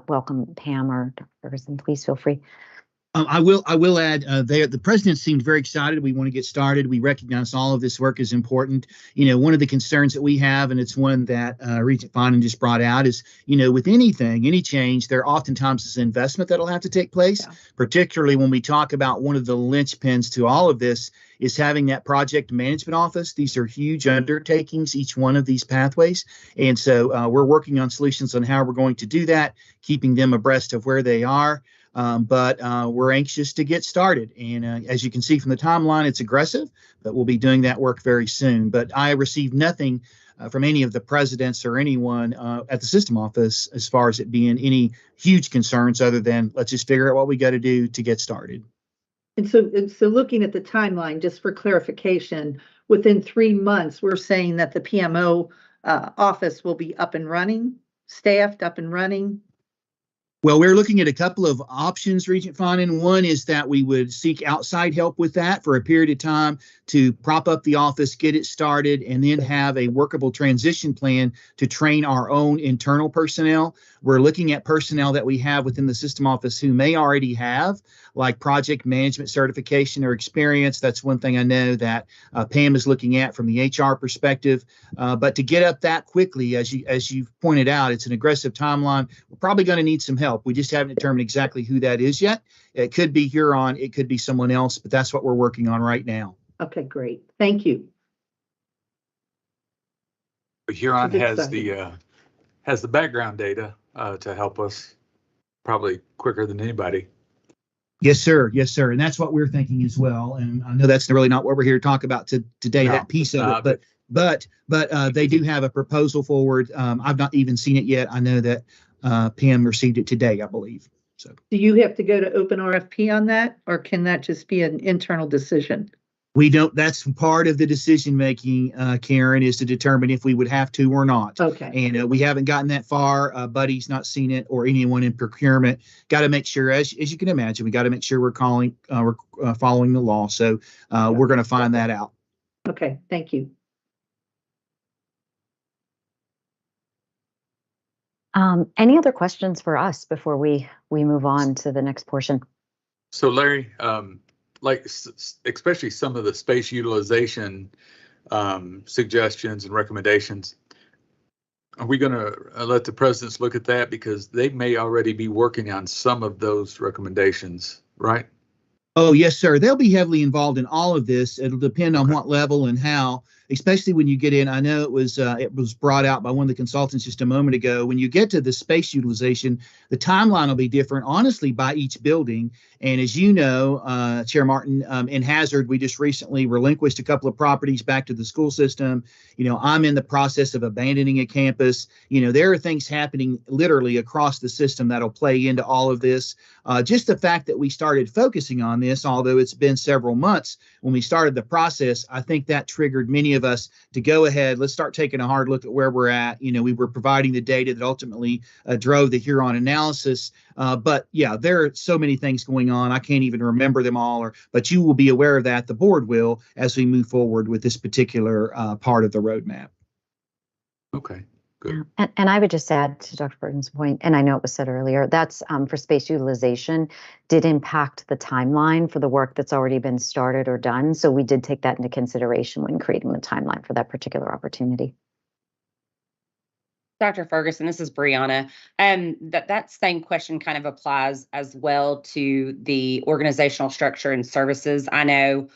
welcome Pam or Dr. Ferguson. Please feel free. I will add, the president seemed very excited. We want to get started. We recognize all of this work is important. One of the concerns that we have, and it's one that Regent Finan just brought out, is, with anything, any change, there oftentimes is investment that'll have to take place, particularly when we talk about one of the linchpins to all of this is having that project management office. These are huge undertakings, each one of these pathways. And so we're working on solutions on how we're going to do that, keeping them abreast of where they are. But we're anxious to get started. And as you can see from the timeline, it's aggressive, but we'll be doing that work very soon. But I received nothing from any of the presidents or anyone at the system office as far as it being any huge concerns, other than let's just figure out what we got to do to get started. And so looking at the timeline, just for clarification, within 3 months, we're saying that the PMO office will be up and running, staffed, up and running. Well, we're looking at a couple of options, Regent Finan. One is that we would seek outside help with that for a period of time to prop up the office, get it started, and then have a workable transition plan to train our own internal personnel. We're looking at personnel that we have within the system office who may already have, like project management certification or experience. That's one thing I know that Pam is looking at from the HR perspective. But to get up that quickly, as you've pointed out, it's an aggressive timeline. We're probably going to need some help. We just haven't determined exactly who that is yet. It could be Huron, it could be someone else, but that's what we're working on right now. Okay, great. Thank you. Huron has the background data to help us probably quicker than anybody. Yes, sir. Yes, sir. And that's what we're thinking as well. And I know that's really not what we're here to talk about today, that piece of it. But they do have a proposal forward. I've not even seen it yet. I know that Pam received it today, I believe. So do you have to go to open RFP on that, or can that just be an internal decision? We don't. That's part of the decision making, Karen, is to determine if we would have to or not. Okay. And we haven't gotten that far. Buddy's not seen it, or anyone in procurement. Got to make sure, as you can imagine, we got to make sure we're following the law. So we're going to find that out. Okay. Thank you. Any other questions for us before we move on to the next portion? So Larry, especially some of the space utilization suggestions and recommendations, are we going to let the presidents look at that, because they may already be working on some of those recommendations, right? Oh, yes, sir. They'll be heavily involved in all of this. It'll depend on what level and how, especially when you get in. I know it was brought out by one of the consultants just a moment ago. When you get to the space utilization, the timeline will be different, honestly, by each building. And as you know, Chair Martin, in Hazard, we just recently relinquished a couple of properties back to the school system. I'm in the process of abandoning a campus. There are things happening literally across the system that'll play into all of this. Just the fact that we started focusing on this, although it's been several months when we started the process, I think that triggered many of us to go ahead. Let's start taking a hard look at where we're at. We were providing the data that ultimately drove the Huron analysis. But yeah, there are so many things going on. I can't even remember them all, but you will be aware of that. The board will, as we move forward with this particular part of the roadmap. Okay. Good. And I would just add to Dr. Bergen's point, and I know it was said earlier, that's for space utilization did impact the timeline for the work that's already been started or done. So we did take that into consideration when creating the timeline for that particular opportunity. Dr. Ferguson, this is Brianna. That same question kind of applies as well to the organizational structure and services. I know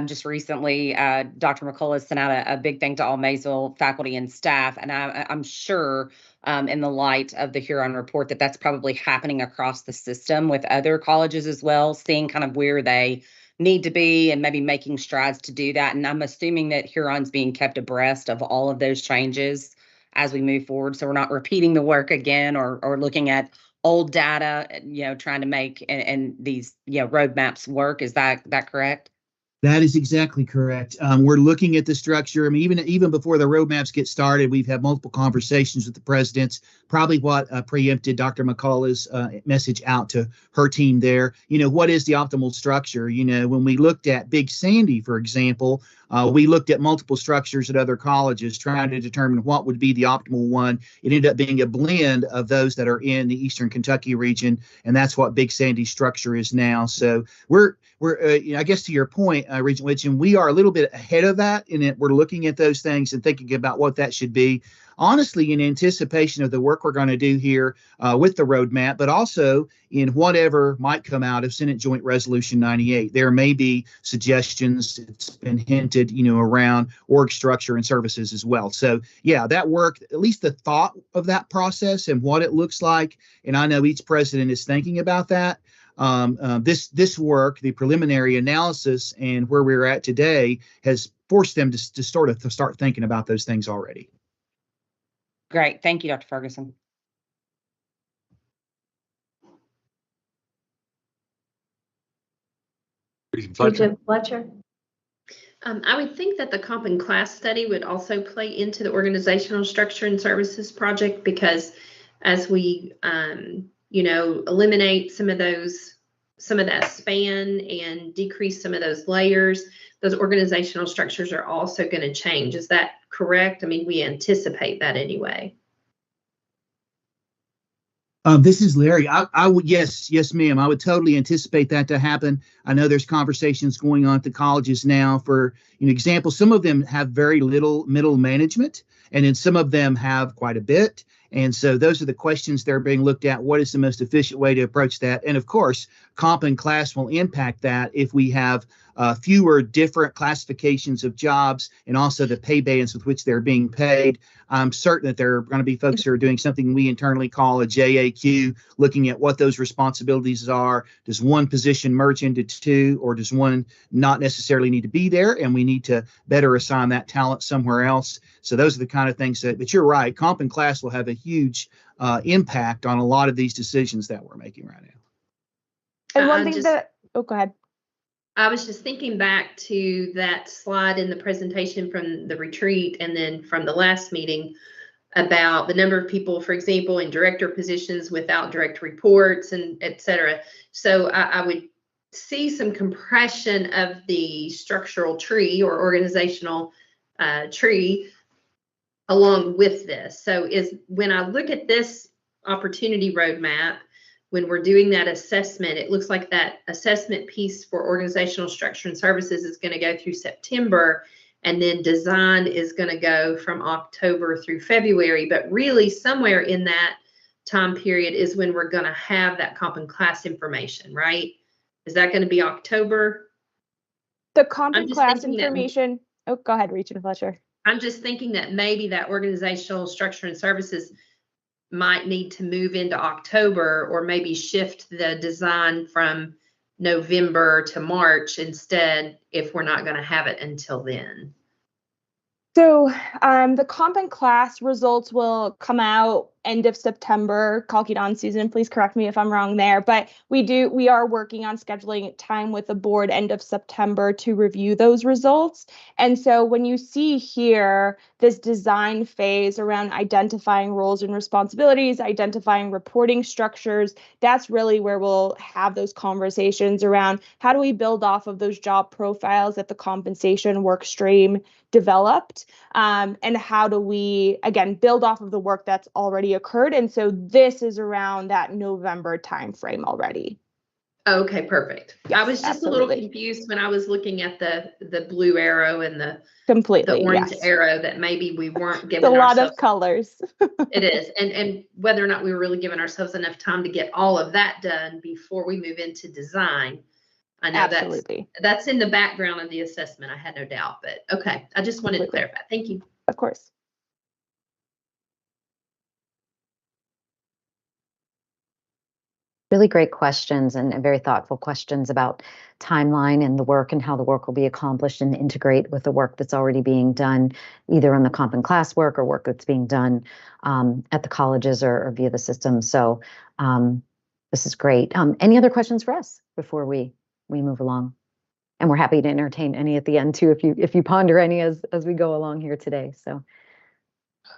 just recently, Dr. McCullough sent out a big thing to all Maysville faculty and staff, and I'm sure in the light of the Huron report that that's probably happening across the system with other colleges as well, seeing kind of where they need to be and maybe making strides to do that. And I'm assuming that Huron's being kept abreast of all of those changes as we move forward. So we're not repeating the work again or looking at old data, trying to make and these, roadmaps work. Is that correct? That is exactly correct. We're looking at the structure. I mean, even before the roadmaps get started, we've had multiple conversations with the presidents, probably what preempted Dr. McCullough's message out to her team there. What is the optimal structure? When we looked at Big Sandy, for example, we looked at multiple structures at other colleges trying to determine what would be the optimal one. It ended up being a blend of those that are in the Eastern Kentucky region, and that's what Big Sandy's structure is now. So we're I guess to your point, Regent Witchin, we are a little bit ahead of that in that we're looking at those things and thinking about what that should be. Honestly, in anticipation of the work we're going to do here with the roadmap, but also in whatever might come out of Senate Joint Resolution 98. There may be suggestions, it's been hinted, around org structure and services as well. So yeah, that work, at least the thought of that process and what it looks like, and I know each president is thinking about that. This work, the preliminary analysis and where we're at today has forced them to start thinking about those things already. Great. Thank you, Dr. Ferguson. Regent Fletcher. I would think that the comp and class study would also play into the organizational structure and services project, because as we, eliminate some of that span and decrease some of those layers, those organizational structures are also going to change. Is that correct? I mean, we anticipate that anyway. This is Larry. I would, yes, ma'am. I would totally anticipate that to happen. I know there's conversations going on at the colleges now for, example, some of them have very little middle management, and then some of them have quite a bit. And so those are the questions that are being looked at. What is the most efficient way to approach that? And of course, comp and class will impact that if we have fewer different classifications of jobs and also the pay bands with which they're being paid. I'm certain that there are going to be folks who are doing something we internally call a JAQ, looking at what those responsibilities are. Does one position merge into two, or does one not necessarily need to be there? And we need to better assign that talent somewhere else. So those are the kind of things but you're right, comp and class will have a huge impact on a lot of these decisions that we're making right now. And one thing go ahead. I was just thinking back to that slide in the presentation from the retreat and then from the last meeting about the number of people, for example, in director positions without direct reports and et cetera. So I would see some compression of the structural tree or organizational tree along with this. So when I look at this opportunity roadmap, when we're doing that assessment, it looks like that assessment piece for organizational structure and services is going to go through September, and then design is going to go from October through February. But really somewhere in that time period is when we're going to have that comp and class information, right? Is that going to be October? The comp and class information. Go ahead, Regent Fletcher. I'm just thinking that maybe that organizational structure and services might need to move into October, or maybe shift the design from November to March instead, if we're not going to have it until then. So the comp and class results will come out end of September. Kalkidon, Susan, please correct me if I'm wrong there, but we are working on scheduling time with the board end of September to review those results. And so when you see here this design phase around identifying roles and responsibilities, identifying reporting structures, that's really where we'll have those conversations around how do we build off of those job profiles that the compensation work stream developed, and how do we, again, build off of the work that's already occurred. And so this is around that November timeframe already. Okay, perfect. Yes, I was just a little confused when I was looking at the blue arrow and the orange arrow, that maybe we weren't giving a lot ourselves, of colors. It is, and whether or not we were really giving ourselves enough time to get all of that done before we move into design. I know that's in the background of the assessment. I had no doubt, but okay, I just wanted to clarify. Thank you. Of course. Really great questions and very thoughtful questions about timeline and the work and how the work will be accomplished and integrate with the work that's already being done, either on the comp and class work or work that's being done at the colleges or via the system. So this is great. Any other questions for us before we move along? And we're happy to entertain any at the end too, if you ponder any as we go along here today. So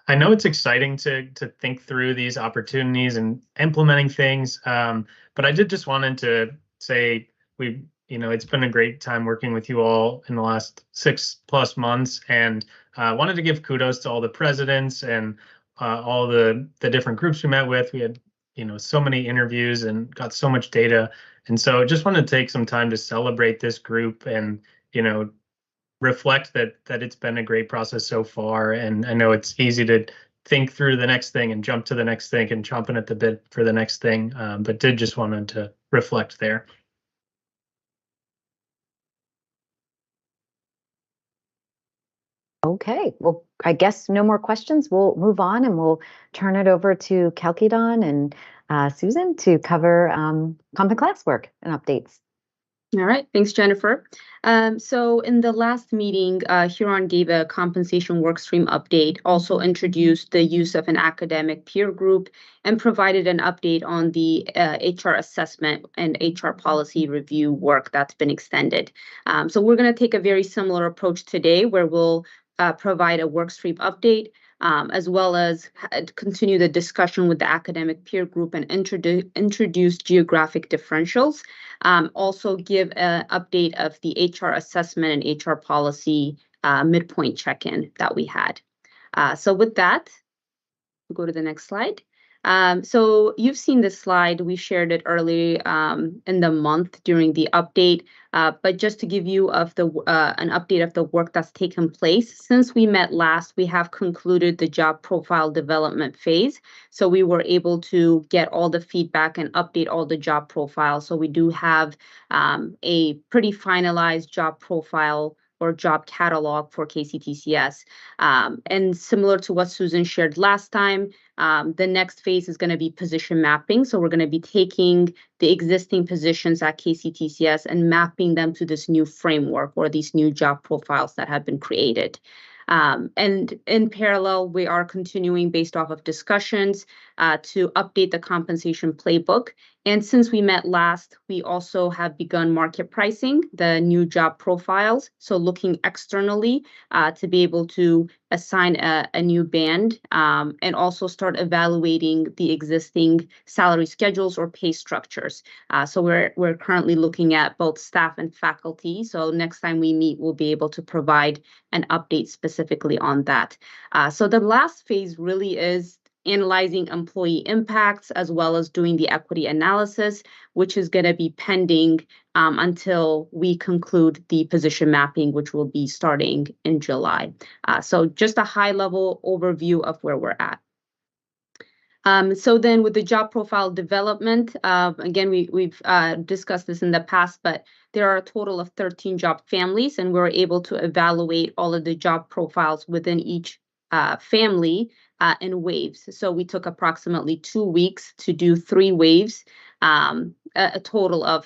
I know it's exciting to think through these opportunities and implementing things, but I did just wanted to say it's been a great time working with you all in the last 6+ months, and wanted to give kudos to all the presidents and all the different groups we met with. We had so many interviews and got so much data, and so just wanted to take some time to celebrate this group and reflect that it's been a great process so far. And I know it's easy to think through the next thing and jump to the next thing and chomping at the bit for the next thing, but did just wanted to reflect there. Okay, well, I guess no more questions. We'll move on and we'll turn it over to Kalkidon and Susan to cover comp and class work and updates. All right, thanks, Jennifer. So in the last meeting, Huron gave a compensation workstream update, also introduced the use of an academic peer group, and provided an update on the HR assessment and HR policy review work that's been extended. So we're going to take a very similar approach today, where we'll provide a workstream update, as well as continue the discussion with the academic peer group and introduce geographic differentials. Also give an update of the HR assessment and HR policy midpoint check-in that we had. So with that, we'll go to the next slide. So you've seen this slide. We shared it early in the month during the update, but just to give you an update of the work that's taken place. Since we met last, we have concluded the job profile development phase. So we were able to get all the feedback and update all the job profiles. So we do have a pretty finalized job profile or job catalog for KCTCS. And similar to what Susan shared last time, the next phase is going to be position mapping. So we're going to be taking the existing positions at KCTCS and mapping them to this new framework or these new job profiles that have been created. And in parallel, we are continuing based off of discussions to update the compensation playbook. And since we met last, we also have begun market pricing the new job profiles. So looking externally to be able to assign a new band and also start evaluating the existing salary schedules or pay structures. So we're currently looking at both staff and faculty. So next time we meet, we'll be able to provide an update specifically on that. So the last phase really is analyzing employee impacts as well as doing the equity analysis, which is going to be pending until we conclude the position mapping, which will be starting in July. So just a high-level overview of where we're at. So then with the job profile development, again, we've discussed this in the past, but there are a total of 13 job families, and we're able to evaluate all of the job profiles within each family in waves. So we took approximately 2 weeks to do 3 waves, a total of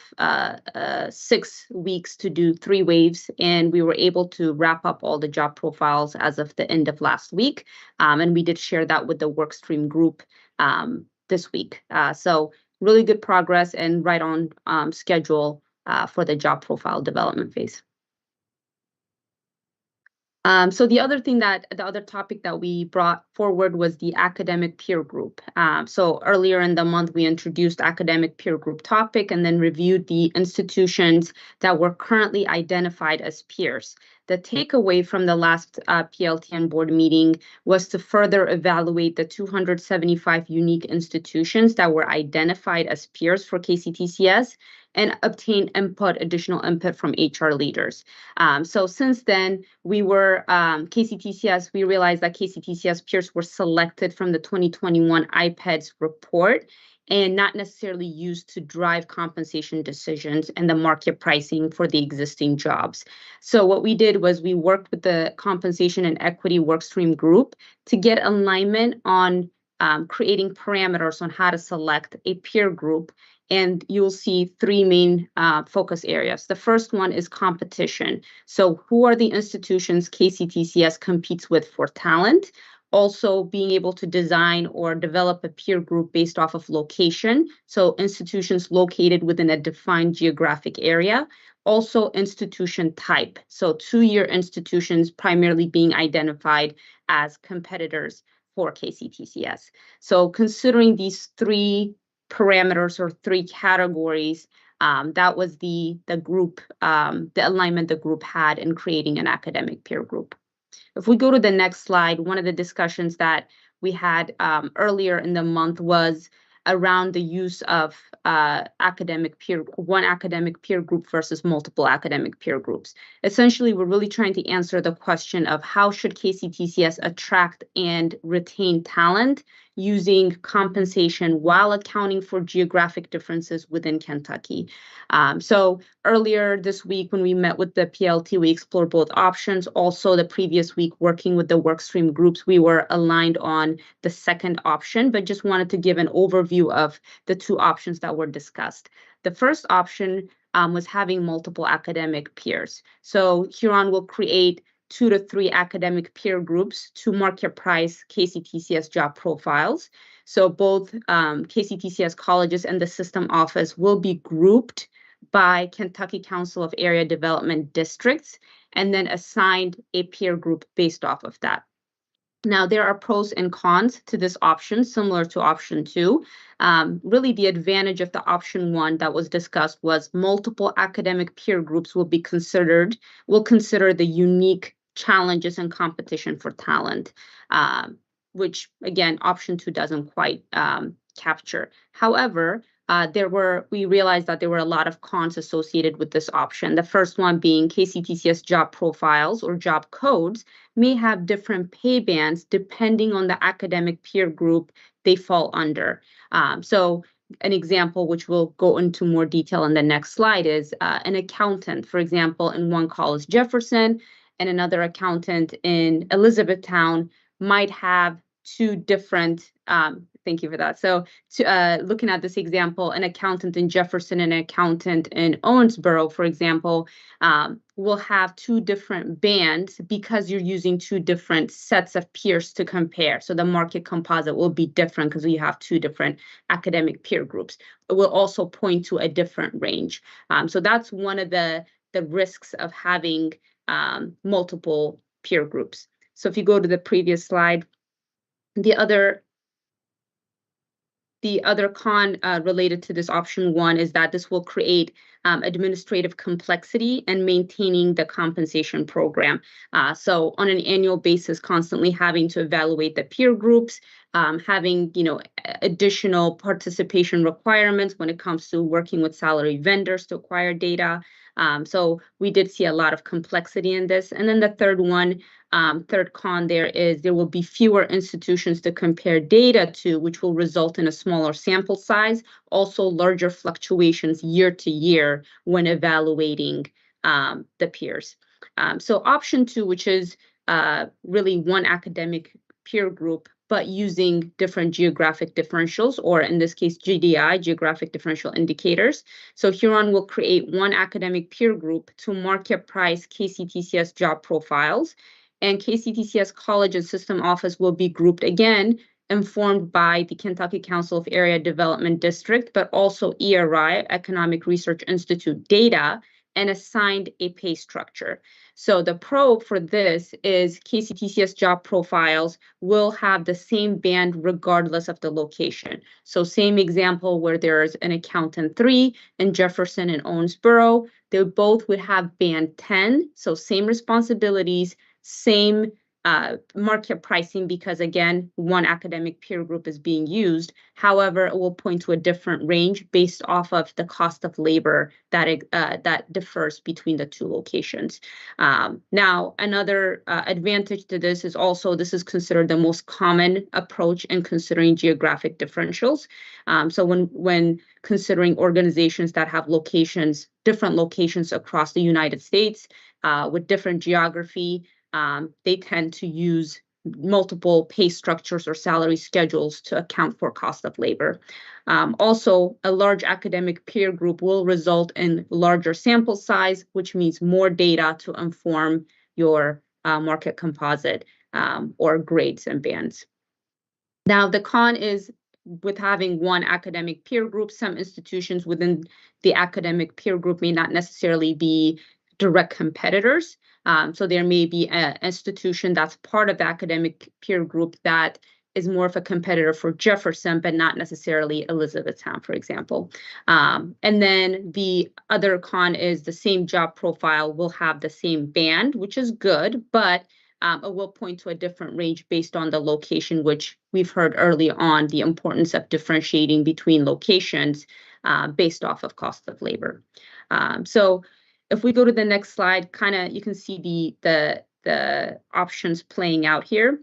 6 weeks to do 3 waves. And we were able to wrap up all the job profiles as of the end of last week. And we did share that with the workstream group this week. So really good progress and right on schedule for the job profile development phase. So the other topic that we brought forward was the academic peer group. So earlier in the month, we introduced academic peer group topic and then reviewed the institutions that were currently identified as peers. The takeaway from the last PLTN board meeting was to further evaluate the 275 unique institutions that were identified as peers for KCTCS and obtain additional input from HR leaders. So since then, we realized that KCTCS peers were selected from the 2021 IPEDS report and not necessarily used to drive compensation decisions and the market pricing for the existing jobs. So what we did was we worked with the compensation and equity workstream group to get alignment on creating parameters on how to select a peer group. And you'll see three main focus areas. The first one is competition. So who are the institutions KCTCS competes with for talent? Also being able to design or develop a peer group based off of location. So institutions located within a defined geographic area. Also institution type. So two-year institutions primarily being identified as competitors for KCTCS. So considering these three parameters or three categories, that was the group, the alignment the group had in creating an academic peer group. If we go to the next slide, one of the discussions that we had earlier in the month was around the use of one academic peer group versus multiple academic peer groups. Essentially, we're really trying to answer the question of how should KCTCS attract and retain talent using compensation while accounting for geographic differences within Kentucky. So earlier this week when we met with the PLT, we explored both options. Also the previous week working with the workstream groups, we were aligned on the second option, but just wanted to give an overview of the two options that were discussed. The first option was having multiple academic peers. So Huron will create 2 to 3 academic peer groups to market price KCTCS job profiles. So both KCTCS colleges and the system office will be grouped by Kentucky Council of Area Development Districts and then assigned a peer group based off of that. Now, there are pros and cons to this option, similar to option 2. Really, the advantage of the option 1 that was discussed was multiple academic peer groups will consider the unique challenges and competition for talent, which, again, option 2 doesn't quite capture. However, we realized that there were a lot of cons associated with this option. The first one being KCTCS job profiles or job codes may have different pay bands depending on the academic peer group they fall under. So an example, which we'll go into more detail in the next slide, is an accountant, for example, in one college, Jefferson, and another accountant in Elizabethtown might have two different, thank you for that. So looking at this example, an accountant in Jefferson and an accountant in Owensboro, for example, will have two different bands because you're using two different sets of peers to compare. So the market composite will be different because we have two different academic peer groups. It will also point to a different range. So that's one of the risks of having multiple peer groups. So if you go to the previous slide, the other con related to this option 1 is that this will create administrative complexity and maintaining the compensation program. So on an annual basis, constantly having to evaluate the peer groups, having additional participation requirements when it comes to working with salary vendors to acquire data. So we did see a lot of complexity in this. And then the third con there is there will be fewer institutions to compare data to, which will result in a smaller sample size, also larger fluctuations year to year when evaluating the peers. So option 2, which is really one academic peer group, but using different geographic differentials, or in this case, GDI, geographic differential indicators. So Huron will create one academic peer group to market price KCTCS job profiles, and KCTCS college and system office will be grouped again informed by the Kentucky Council of Area Development District, but also ERI, Economic Research Institute data, and assigned a pay structure. So the pro for this is KCTCS job profiles will have the same band regardless of the location. So same example where there's an accountant 3 in Jefferson and Owensboro, they both would have band 10. So same responsibilities, same market pricing, because again, one academic peer group is being used. However, it will point to a different range based off of the cost of labor that differs between the two locations. Now, another advantage to this is also this is considered the most common approach in considering geographic differentials. So when considering organizations that have different locations across the United States with different geography, they tend to use multiple pay structures or salary schedules to account for cost of labor. Also, a large academic peer group will result in larger sample size, which means more data to inform your market composite or grades and bands. Now, the con is with having one academic peer group, some institutions within the academic peer group may not necessarily be direct competitors. So there may be an institution that's part of the academic peer group that is more of a competitor for Jefferson, but not necessarily Elizabethtown, for example. And then the other con is the same job profile will have the same band, which is good, but it will point to a different range based on the location, which we've heard early on, the importance of differentiating between locations based off of cost of labor. So if we go to the next slide, you can see the options playing out here.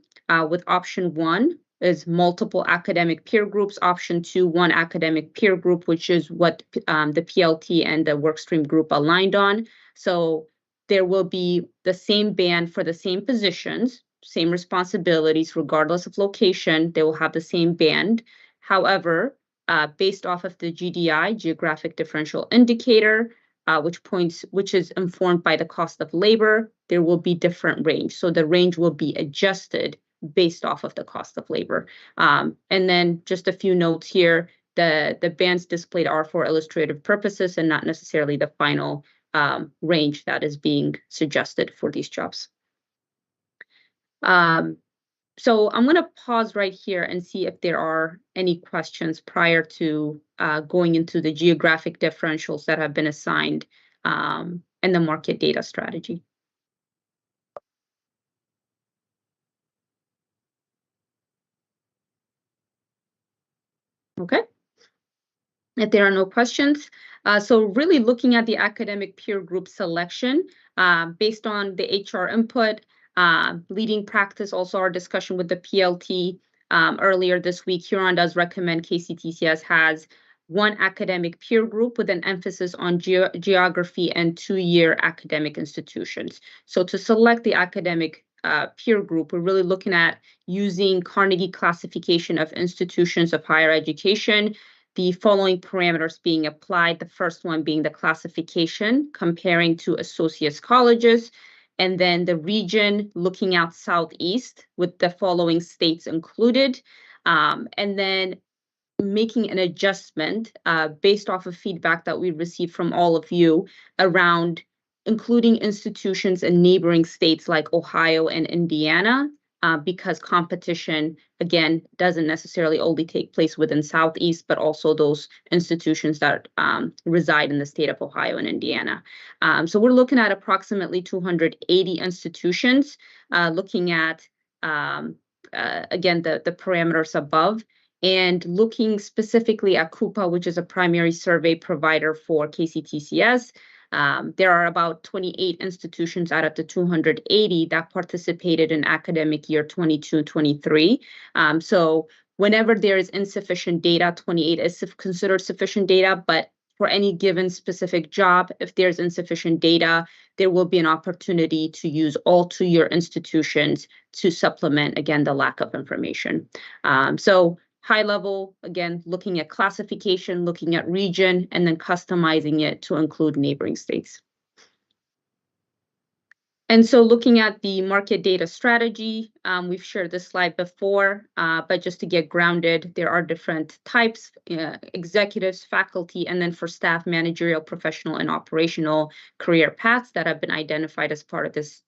With option 1 is multiple academic peer groups. Option 2, one academic peer group, which is what the PLT and the workstream group aligned on. So there will be the same band for the same positions, same responsibilities, regardless of location. They will have the same band. However, based off of the GDI, Geographic Differential Indicator, which is informed by the cost of labor, there will be different range. So the range will be adjusted based off of the cost of labor. And then just a few notes here, the bands displayed are for illustrative purposes and not necessarily the final range that is being suggested for these jobs. So I'm going to pause right here and see if there are any questions prior to going into the geographic differentials that have been assigned and the market data strategy. Okay. If there are no questions, so really looking at the academic peer group selection based on the HR input, leading practice, also our discussion with the PLT earlier this week, Huron does recommend KCTCS has one academic peer group with an emphasis on geography and 2-year academic institutions. So to select the academic peer group, we're really looking at using Carnegie classification of institutions of higher education, the following parameters being applied. The first one being the classification, comparing to associates colleges, and then the region looking out Southeast with the following states included, and then making an adjustment based off of feedback that we received from all of you around including institutions in neighboring states like Ohio and Indiana, because competition, again, doesn't necessarily only take place within Southeast, but also those institutions that reside in the state of Ohio and Indiana. So we're looking at approximately 280 institutions, looking at, again, the parameters above, and looking specifically at Coupa, which is a primary survey provider for KCTCS. There are about 28 institutions out of the 280 that participated in academic year 22-23. So whenever there is insufficient data, 28 is considered sufficient data, but for any given specific job, if there's insufficient data, there will be an opportunity to use all 2-year institutions to supplement, again, the lack of information. So high level, again, looking at classification, looking at region, and then customizing it to include neighboring states. And so looking at the market data strategy, we've shared this slide before, but just to get grounded, there are different types, executives, faculty, and then for staff, managerial, professional, and operational career paths that have been identified as part of this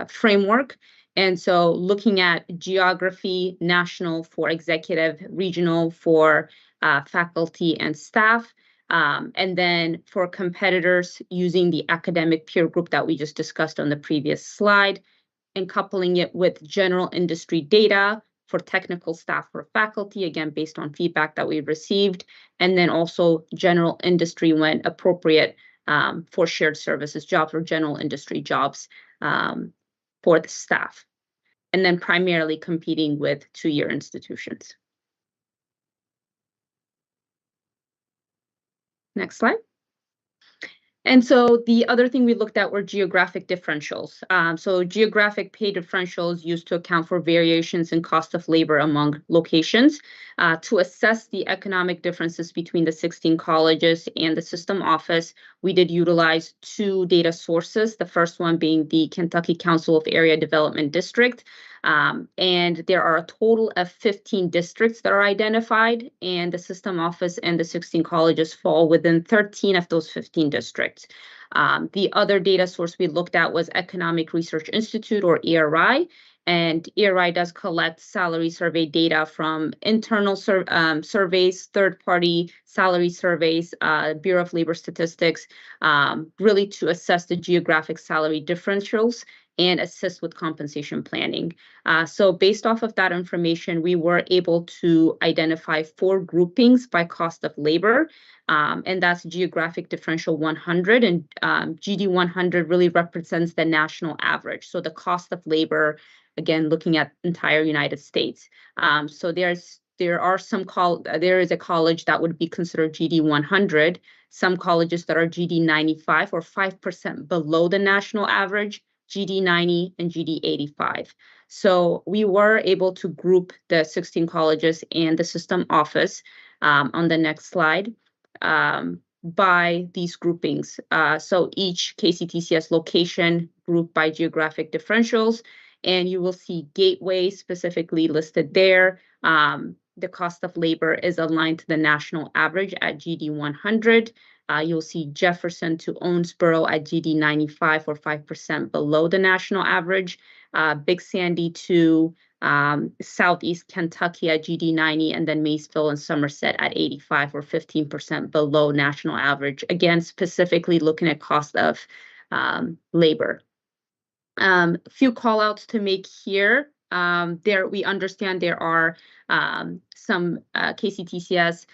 framework. And so looking at geography, national for executive, regional for faculty and staff, and then for competitors, using the academic peer group that we just discussed on the previous slide, and coupling it with general industry data for technical staff or faculty, again, based on feedback that we've received, and then also general industry when appropriate for shared services jobs or general industry jobs for the staff, and then primarily competing with two-year institutions. Next slide. And so the other thing we looked at were geographic differentials. So geographic pay differentials used to account for variations in cost of labor among locations. To assess the economic differences between the 16 colleges and the system office, we did utilize 2 data sources, the first one being the Kentucky Council of Area Development District. And there are a total of 15 districts that are identified, and the system office and the 16 colleges fall within 13 of those 15 districts. The other data source we looked at was Economic Research Institute, or ERI, and ERI does collect salary survey data from internal surveys, third-party salary surveys, Bureau of Labor Statistics, really to assess the geographic salary differentials and assist with compensation planning. So based off of that information, we were able to identify 4 groupings by cost of labor, and that's geographic differential 100, and GD 100 really represents the national average. So the cost of labor, again, looking at entire United States. So there is a college that would be considered GD 100, some colleges that are GD 95 or 5% below the national average, GD 90 and GD 85. So we were able to group the 16 colleges and the system office on the next slide by these groupings. So each KCTCS location grouped by geographic differentials, and you will see Gateway specifically listed there. The cost of labor is aligned to the national average at GD 100. You'll see Jefferson to Owensboro at GD 95 or 5% below the national average. Big Sandy to Southeast Kentucky at GD 90, and then Maysville and Somerset at 85 or 15% below national average. Again, specifically looking at cost of labor. A few call outs to make here. We understand there are some KCTCS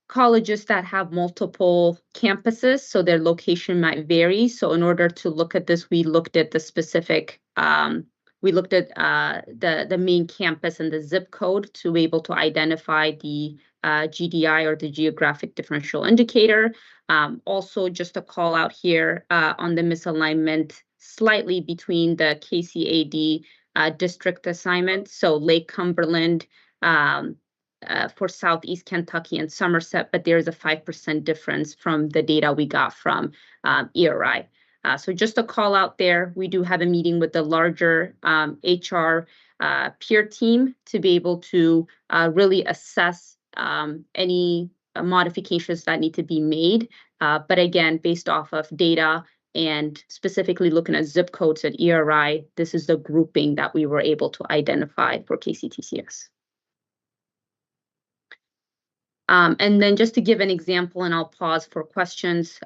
colleges that have multiple campuses, so their location might vary. So in order to look at this, we looked at the specific, we looked at the main campus and the zip code to be able to identify the GDI, or the geographic differential indicator. Also, just a call out here on the misalignment slightly between the KCAD district assignment. So Lake Cumberland for Southeast Kentucky and Somerset, but there is a 5% difference from the data we got from ERI. So just a call out there, we do have a meeting with the larger HR peer team to be able to really assess any modifications that need to be made. But again, based off of data and specifically looking at zip codes at ERI, this is the grouping that we were able to identify for KCTCS. And then just to give an example, and I'll pause for questions,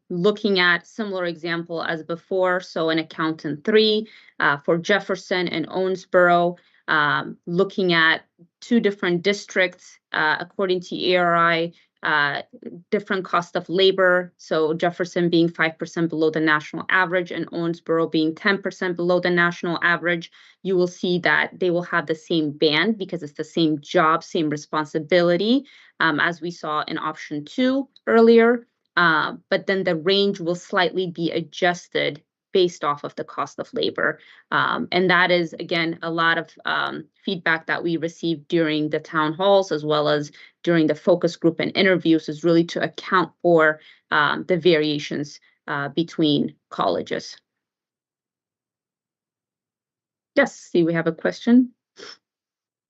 looking at similar example as before, so an accountant 3 for Jefferson and Owensboro, looking at 2 different districts according to ERI, different cost of labor. So Jefferson being 5% below the national average and Owensboro being 10% below the national average. You will see that they will have the same band because it's the same job, same responsibility as we saw in option 2 earlier. But then the range will slightly be adjusted based off of the cost of labor. And that is, again, a lot of feedback that we received during the town halls as well as during the focus group and interviews, is really to account for the variations between colleges. Yes, see, we have a question.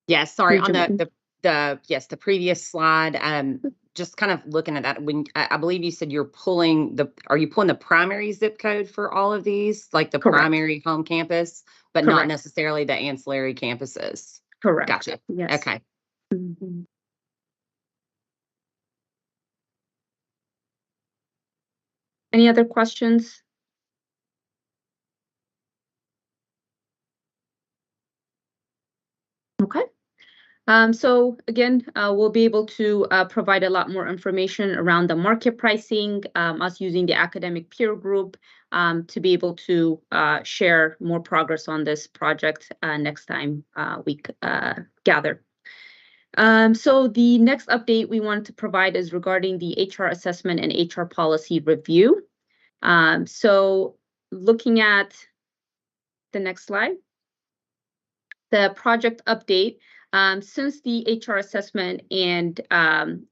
Yes, sorry, on Regent. the previous slide, just kind of looking at that, when I believe you said are you pulling the primary zip code for all of these, like the Correct. primary home campus, but not Correct. necessarily the ancillary campuses? Correct. Gotcha. Yes. Okay. Mhm. Any other questions? Okay. So again, we'll be able to provide a lot more information around the market pricing, us using the academic peer group to be able to share more progress on this project next time we gather. So the next update we wanted to provide is regarding the HR assessment and HR policy review. So looking at the next slide, the project update. Since the HR assessment and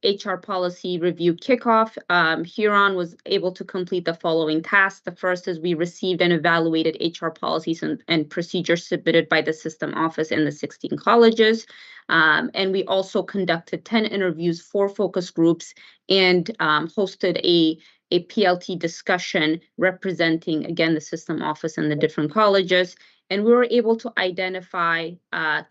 HR policy review kickoff, Huron was able to complete the following tasks. The first is we received and evaluated HR policies and procedures submitted by the system office in the 16 colleges. And we also conducted 10 interviews, 4 focus groups, and hosted a PLT discussion representing, again, the system office and the different colleges. And we were able to identify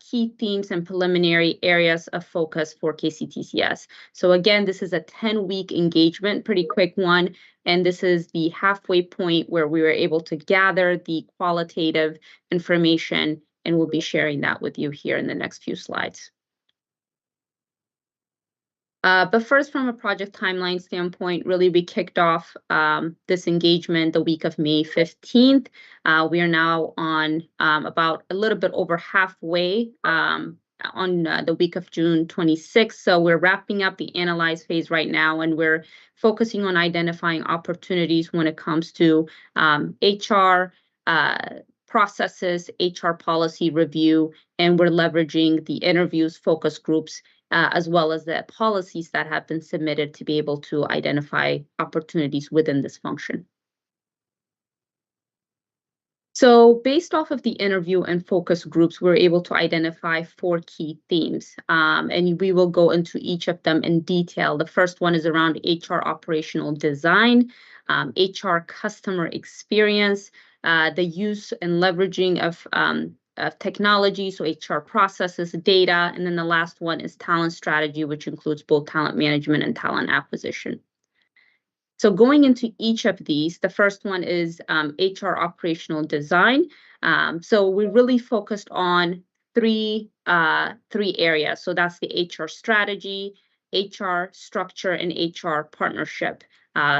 key themes and preliminary areas of focus for KCTCS. So again, this is a 10-week engagement, pretty quick one. And this is the halfway point where we were able to gather the qualitative information, and we'll be sharing that with you here in the next few slides. But first, from a project timeline standpoint, really we kicked off this engagement the week of May 15th. We are now on about a little bit over halfway on the week of June 26th. So we're wrapping up the analyze phase right now, and we're focusing on identifying opportunities when it comes to HR processes, HR policy review, and we're leveraging the interviews, focus groups, as well as the policies that have been submitted to be able to identify opportunities within this function. So based off of the interview and focus groups, we're able to identify 4 key themes, and we will go into each of them in detail. The first one is around HR operational design, HR customer experience, the use and leveraging of technology, so HR processes, data, and then the last one is talent strategy, which includes both talent management and talent acquisition. So going into each of these, the first one is HR operational design. So we really focused on three areas. So that's the HR strategy, HR structure, and HR partnership.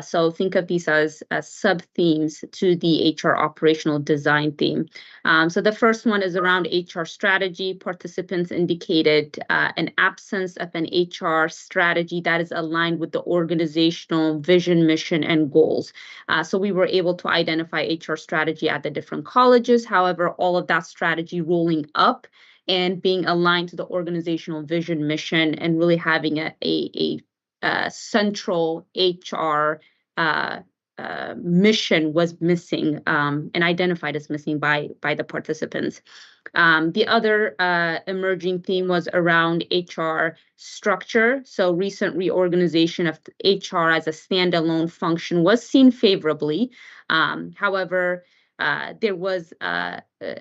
So think of these as sub-themes to the HR operational design theme. So the first one is around HR strategy. Participants indicated an absence of an HR strategy that is aligned with the organizational vision, mission, and goals. So we were able to identify HR strategy at the different colleges. However, all of that strategy rolling up and being aligned to the organizational vision, mission, and really having a central HR mission was missing and identified as missing by the participants. The other emerging theme was around HR structure. So recent reorganization of HR as a standalone function was seen favorably. However, there was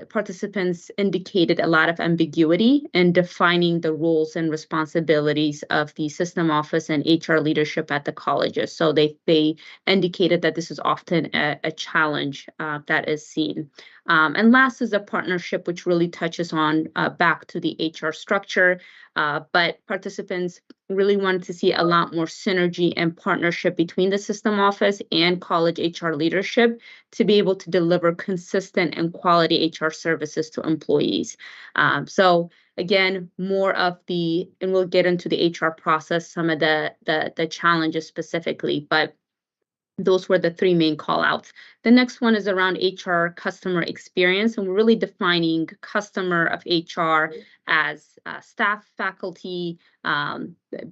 participants indicated a lot of ambiguity in defining the roles and responsibilities of the system office and HR leadership at the colleges. So they indicated that this is often a challenge that is seen. And last is a partnership, which really touches on back to the HR structure, but participants really wanted to see a lot more synergy and partnership between the system office and college HR leadership to be able to deliver consistent and quality HR services to employees. So again, more of and we'll get into the HR process, some of the challenges specifically, but those were the 3 main call outs. The next one is around HR customer experience, and we're really defining customer of HR as staff, faculty,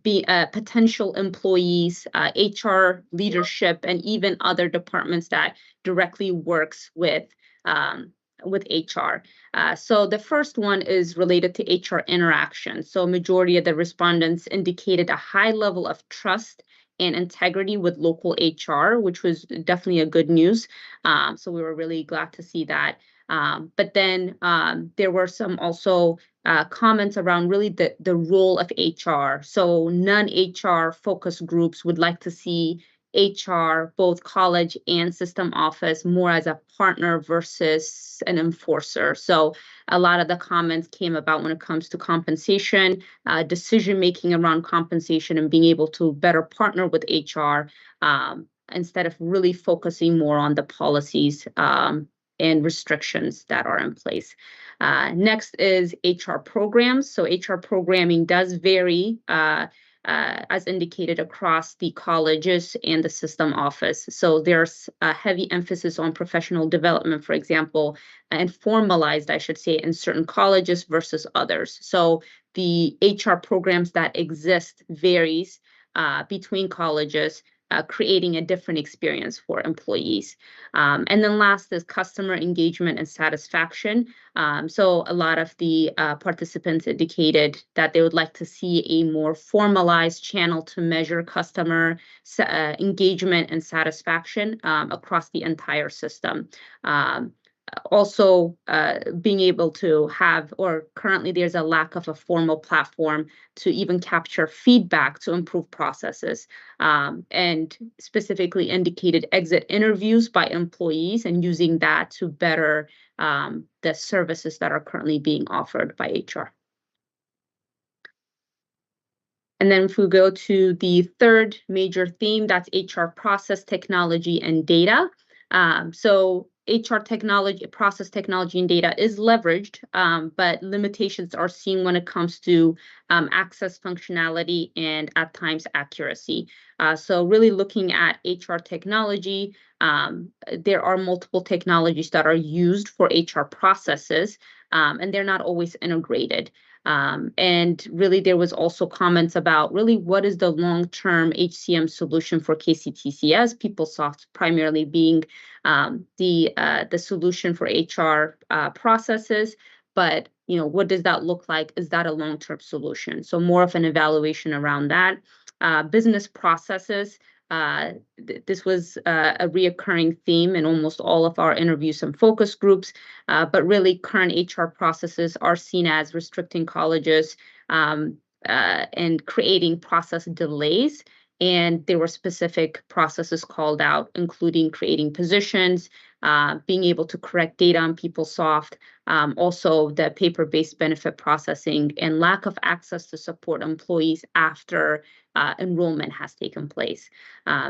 potential employees, HR leadership, and even other departments that directly works with with HR. So the first one is related to HR interaction. So majority of the respondents indicated a high level of trust and integrity with local HR, which was definitely a good news. So we were really glad to see that. But then there were some also comments around really the role of HR. So non-HR focus groups would like to see HR, both college and system office, more as a partner versus an enforcer. So a lot of the comments came about when it comes to compensation, decision-making around compensation, and being able to better partner with HR instead of really focusing more on the policies and restrictions that are in place. Next is HR programs. So HR programming does vary as indicated across the colleges and the system office. So there's a heavy emphasis on professional development, for example, and formalized, I should say, in certain colleges versus others. So the HR programs that exist varies between colleges, creating a different experience for employees. And then last is customer engagement and satisfaction. So a lot of the participants indicated that they would like to see a more formalized channel to measure customer engagement and satisfaction across the entire system. Also being able to have, or currently there's a lack of a formal platform to even capture feedback to improve processes, and specifically indicated exit interviews by employees and using that to better the services that are currently being offered by HR. And then if we go to the third major theme, that's HR process technology and data. So HR technology, process technology and data is leveraged, but limitations are seen when it comes to access functionality and at times accuracy. So really looking at HR technology, there are multiple technologies that are used for HR processes, and they're not always integrated. And really, there was also comments about really what is the long-term HCM solution for KCTCS, PeopleSoft primarily being the solution for HR processes. But what does that look like? Is that a long-term solution? So more of an evaluation around that. Business processes. This was a reoccurring theme in almost all of our interviews and focus groups, but really current HR processes are seen as restricting colleges and creating process delays. And there were specific processes called out, including creating positions, being able to correct data on PeopleSoft, also the paper-based benefit processing, and lack of access to support employees after enrollment has taken place.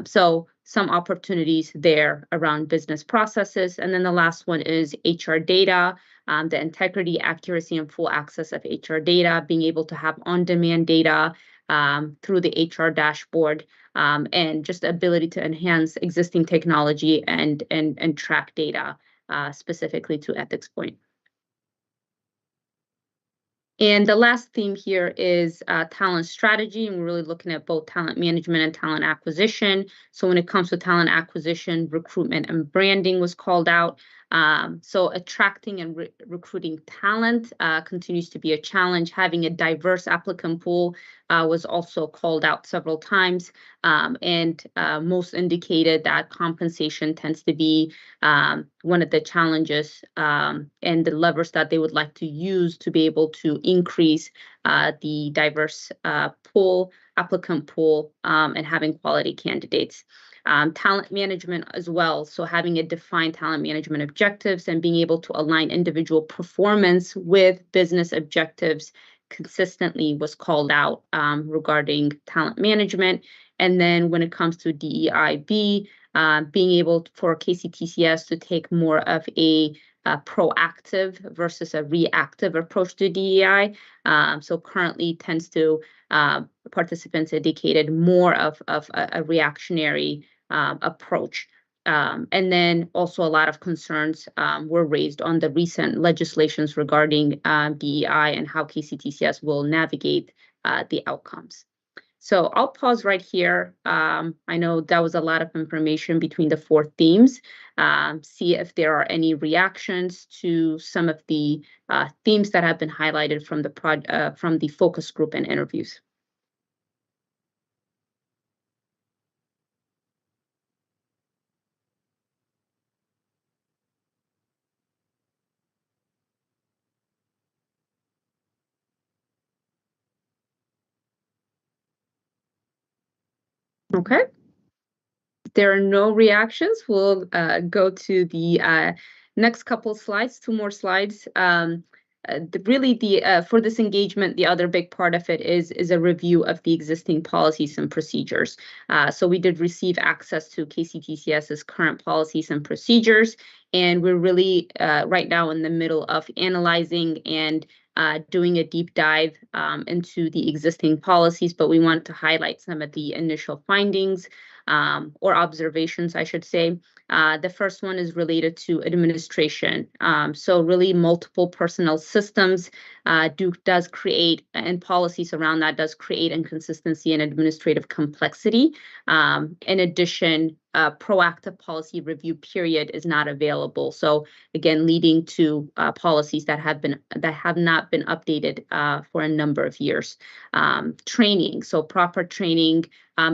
So some opportunities there around business processes. And then the last one is HR data, the integrity, accuracy, and full access of HR data, being able to have on-demand data through the HR dashboard, and just the ability to enhance existing technology and track data specifically to ethics point. And the last theme here is talent strategy, and we're really looking at both talent management and talent acquisition. So when it comes to talent acquisition, recruitment and branding was called out. So attracting and recruiting talent continues to be a challenge. Having a diverse applicant pool was also called out several times, and most indicated that compensation tends to be one of the challenges and the levers that they would like to use to be able to increase the diverse applicant pool, and having quality candidates. Talent management as well. So having a defined talent management objectives and being able to align individual performance with business objectives consistently was called out regarding talent management. And then when it comes to DEIB, being able for KCTCS to take more of a proactive versus a reactive approach to DEI. So currently tends to participants indicated more of a reactionary approach. And then also a lot of concerns were raised on the recent legislations regarding DEI and how KCTCS will navigate the outcomes. So I'll pause right here. I know that was a lot of information between the 4 themes. See if there are any reactions to some of the themes that have been highlighted from the focus group and interviews. Okay. If there are no reactions, we'll go to the next couple slides, 2 more slides. For this engagement, the other big part of it is a review of the existing policies and procedures. So we did receive access to KCTCS's current policies and procedures, and we're really right now in the middle of analyzing and doing a deep dive into the existing policies, but we want to highlight some of the initial findings or observations, I should say. The first one is related to administration. So really multiple personnel systems does create, and policies around that does create inconsistency and administrative complexity. In addition, proactive policy review period is not available. So again, leading to policies that have not been updated for a number of years. Training, so proper training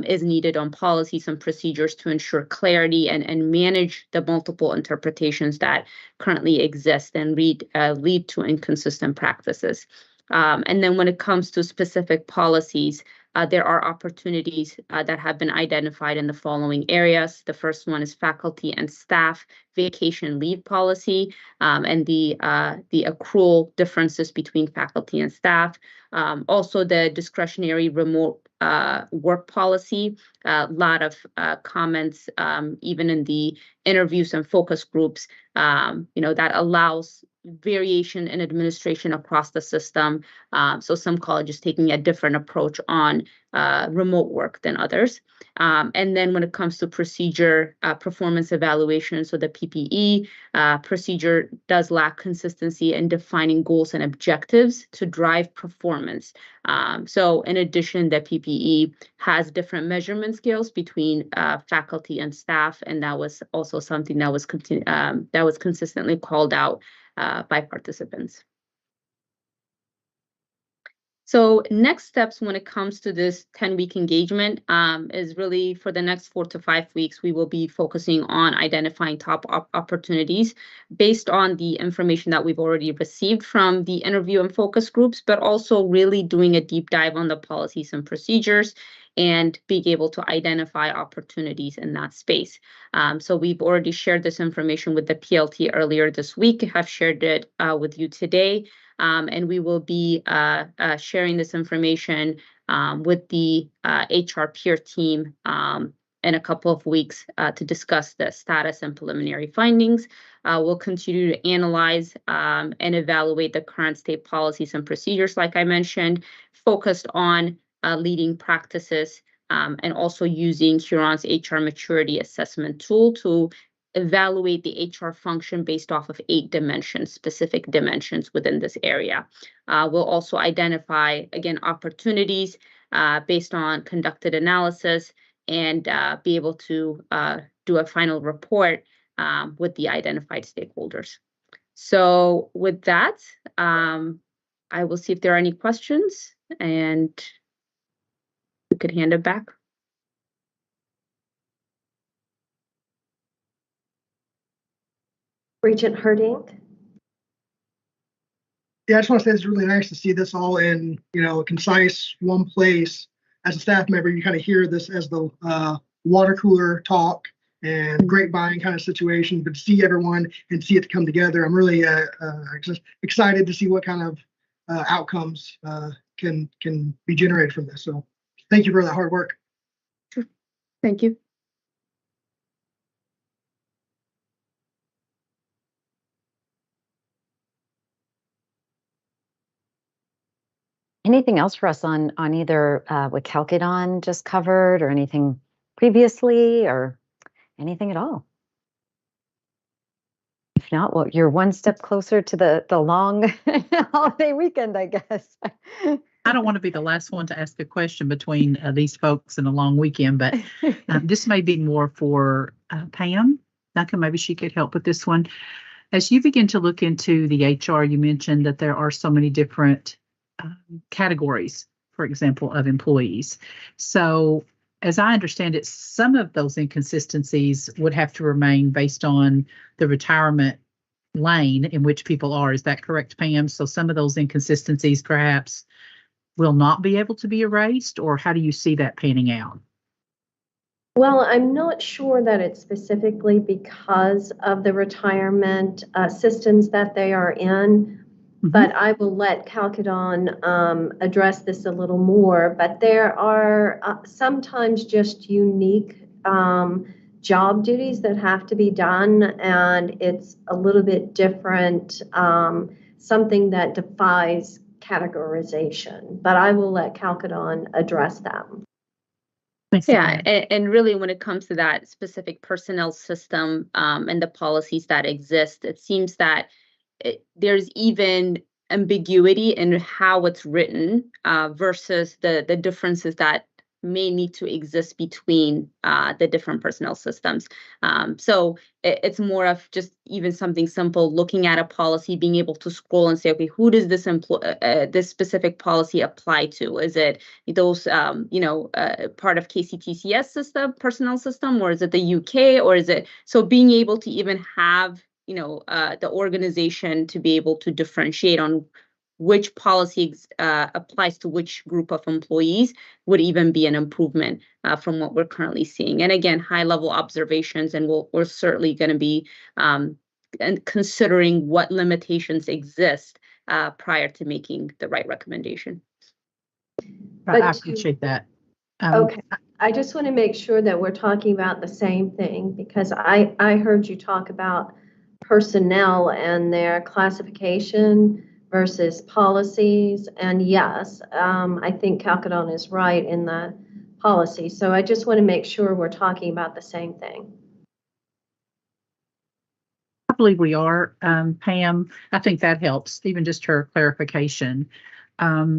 is needed on policies and procedures to ensure clarity and manage the multiple interpretations that currently exist and lead to inconsistent practices. And then when it comes to specific policies, there are opportunities that have been identified in the following areas. The first one is faculty and staff vacation leave policy and the accrual differences between faculty and staff. Also, the discretionary remote work policy. A lot of comments, even in the interviews and focus groups, that allows variation in administration across the system. So some colleges taking a different approach on remote work than others. And then when it comes to procedure performance evaluation, so the PPE procedure does lack consistency in defining goals and objectives to drive performance. So in addition, the PPE has different measurement scales between faculty and staff, and that was also something that was consistently called out by participants. So next steps when it comes to this 10-week engagement is really for the next 4 to 5 weeks, we will be focusing on identifying top opportunities based on the information that we've already received from the interview and focus groups, but also really doing a deep dive on the policies and procedures and being able to identify opportunities in that space. So we've already shared this information with the PLT earlier this week, have shared it with you today. And we will be sharing this information with the HR peer team in a couple of weeks to discuss the status and preliminary findings. We'll continue to analyze and evaluate the current state policies and procedures, like I mentioned, focused on leading practices and also using Huron's HR maturity assessment tool to evaluate the HR function based off of 8 dimensions, specific dimensions within this area. We'll also identify, again, opportunities based on conducted analysis and be able to do a final report with the identified stakeholders. So with that, I will see if there are any questions and we could hand it back. Regent Herding. Yeah, I just want to say it's really nice to see this all in, a concise one place. As a staff member, you kind of hear this as the water cooler talk and grapevine kind of situation, but to see everyone and see it come together, I'm really just excited to see what kind of outcomes can be generated from this. So thank you for that hard work. Sure. Thank you. Anything else for us on either what Chalcedon just covered or anything previously or anything at all? If not, well, you're one step closer to the long holiday weekend, I guess. I don't want to be the last one to ask a question between these folks and a long weekend, but this may be more for Pam. Duncan, maybe she could help with this one. As you begin to look into the HR, you mentioned that there are so many different categories, for example, of employees. So as I understand it, some of those inconsistencies would have to remain based on the retirement lane in which people are. Is that correct, Pam? So some of those inconsistencies perhaps will not be able to be erased, or how do you see that panning out? Well, I'm not sure that it's specifically because of the retirement systems that they are in, but I will let Calcadon address this a little more. But there are sometimes just unique job duties that have to be done, and it's a little bit different, something that defies categorization. But I will let Calcadon address them. Yeah, and really when it comes to that specific personnel system and the policies that exist, it seems that there's even ambiguity in how it's written versus the differences that may need to exist between the different personnel systems. So it's more of just even something simple, looking at a policy, being able to scroll and say, okay, who does this this specific policy apply to? Is it those, part of KCTCS system, personnel system, or is it the UK, or is it, so being able to even have, the organization to be able to differentiate on which policy applies to which group of employees would even be an improvement from what we're currently seeing. And again, high level observations, and we're certainly going to be and considering what limitations exist prior to making the right recommendation. I appreciate that. Okay, I just want to make sure that we're talking about the same thing, because I heard you talk about personnel and their classification versus policies. And yes, I think Calcadon is right in the policy. So I just want to make sure we're talking about the same thing. I believe we are, Pam. I think that helps, even just her clarification. Yeah,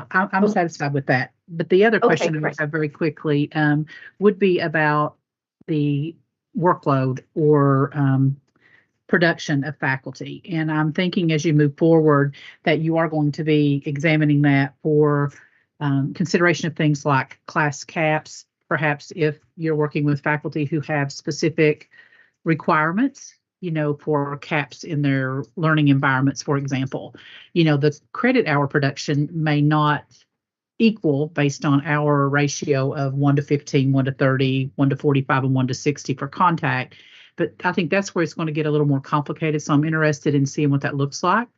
I'm satisfied with that. But the other question I have very quickly would be about the workload or production of faculty. And I'm thinking as you move forward that you are going to be examining that for consideration of things like class caps, perhaps if you're working with faculty who have specific requirements, for caps in their learning environments, for example. The credit hour production may not equal based on our ratio of 1 to 15, 1 to 30, 1 to 45, and 1 to 60 for contact. But I think that's where it's going to get a little more complicated. So I'm interested in seeing what that looks like,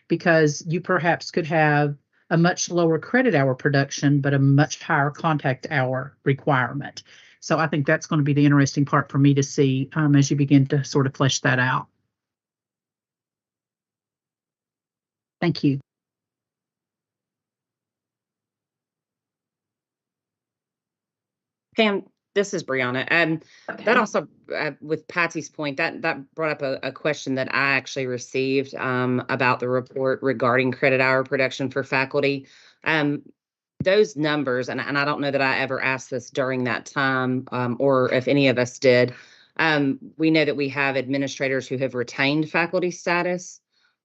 because you perhaps could have a much lower credit hour production, but a much higher contact hour requirement. So I think that's going to be the interesting part for me to see as you begin to sort of flesh that out. Thank you. Pam, this is Brianna. That also, with Patty's point, that brought up a question that I actually received about the report regarding credit hour production for faculty. Those numbers, and I don't know that I ever asked this during that time, or if any of us did. We know that we have administrators who have retained faculty status.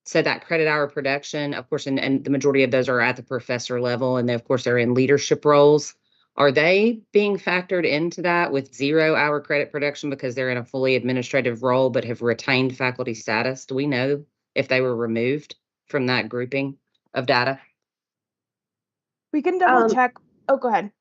So that credit hour production, of course, and the majority of those are at the professor level, and of course they're in leadership roles. Are they being factored into that with 0 hour credit production because they're in a fully administrative role but have retained faculty status? Do we know if they were removed from that grouping of data? We can double check. Oh, go ahead.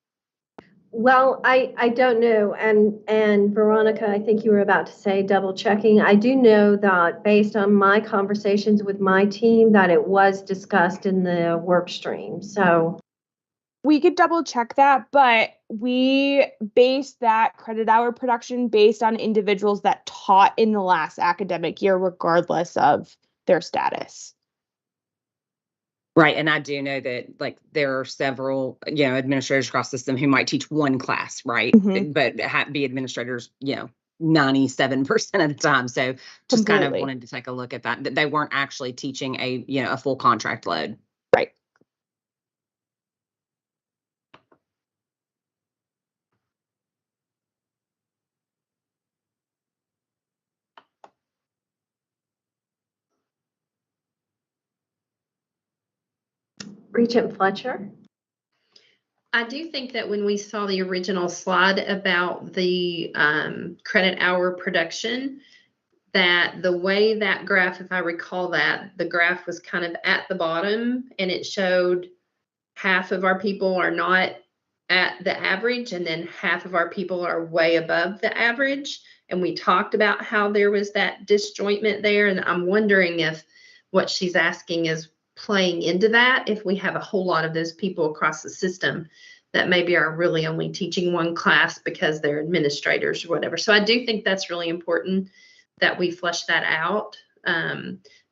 Well, I don't know. And Veronica, I think you were about to say double checking. I do know that based on my conversations with my team that it was discussed in the work stream. So we could double check that, but we based that credit hour production based on individuals that taught in the last academic year, regardless of their status. Right. And I do know that there are several, administrators across the system who might teach one class, right? Mm-hmm. But be administrators, 97% of the time. So just kind of wanted to take a look at that. They weren't actually teaching a full contract load. Regent Fletcher? I do think that when we saw the original slide about the credit hour production, that the way that graph, if I recall that, the graph was kind of at the bottom and it showed half of our people are not at the average and then half of our people are way above the average. And we talked about how there was that disjointment there. And I'm wondering if what she's asking is playing into that, if we have a whole lot of those people across the system that maybe are really only teaching one class because they're administrators or whatever. So I do think that's really important that we flesh that out,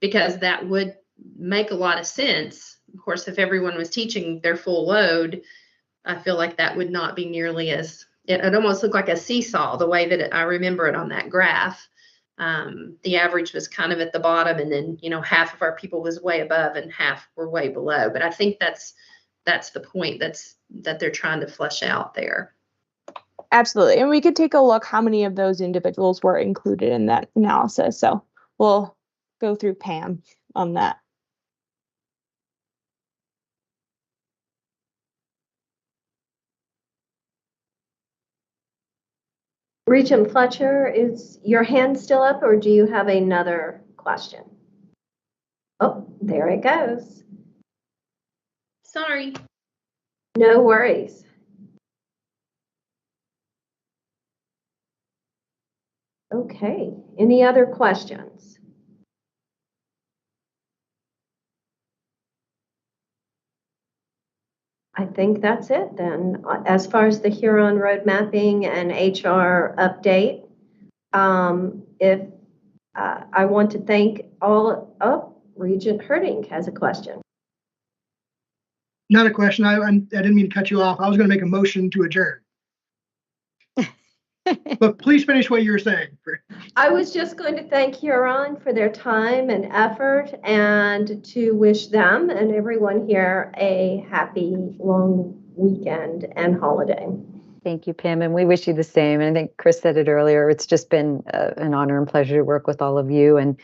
because that would make a lot of sense. Of course, if everyone was teaching their full load, I feel like that would not be nearly as, it almost looked like a seesaw, the way that I remember it on that graph. The average was kind of at the bottom, and then, you know, half of our people was way above and half were way below. But I think that's the point that they're trying to flesh out there. Absolutely. And we could take a look how many of those individuals were included in that analysis. So we'll go through Pam on that. Regent Fletcher, is your hand still up, or do you have another question? Oh, there it goes. Sorry. No worries. Okay, any other questions? I think that's it then. As far as the Huron road mapping and HR update, I want to thank all. Oh, Regent Herding has a question. Not a question. I didn't mean to cut you off. I was going to make a motion to adjourn. But please finish what you were saying. I was just going to thank Huron for their time and effort, and to wish them and everyone here a happy long weekend and holiday. Thank you, Pam, and we wish you the same. And I think Chris said it earlier, it's just been an honor and pleasure to work with all of you. And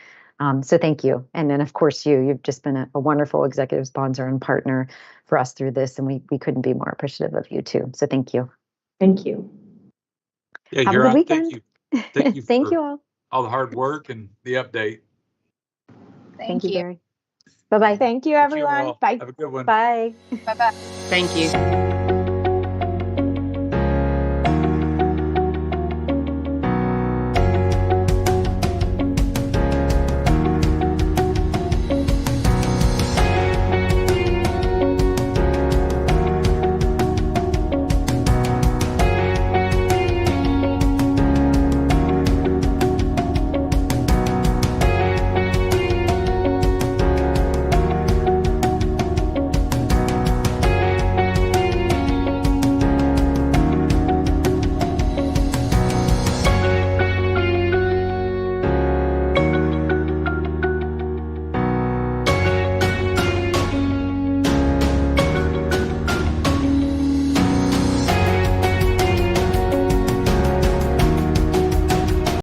so thank you. And then, of course, you've just been a wonderful executive sponsor and partner for us through this. And we couldn't be more appreciative of you too. So thank you. Thank you. Yeah, Have a good weekend. Thank you. Thank you all the hard work and the update. Thank you, Barry. Bye-bye. Thank you, everyone. Bye. Have a good one. Bye. Thank you.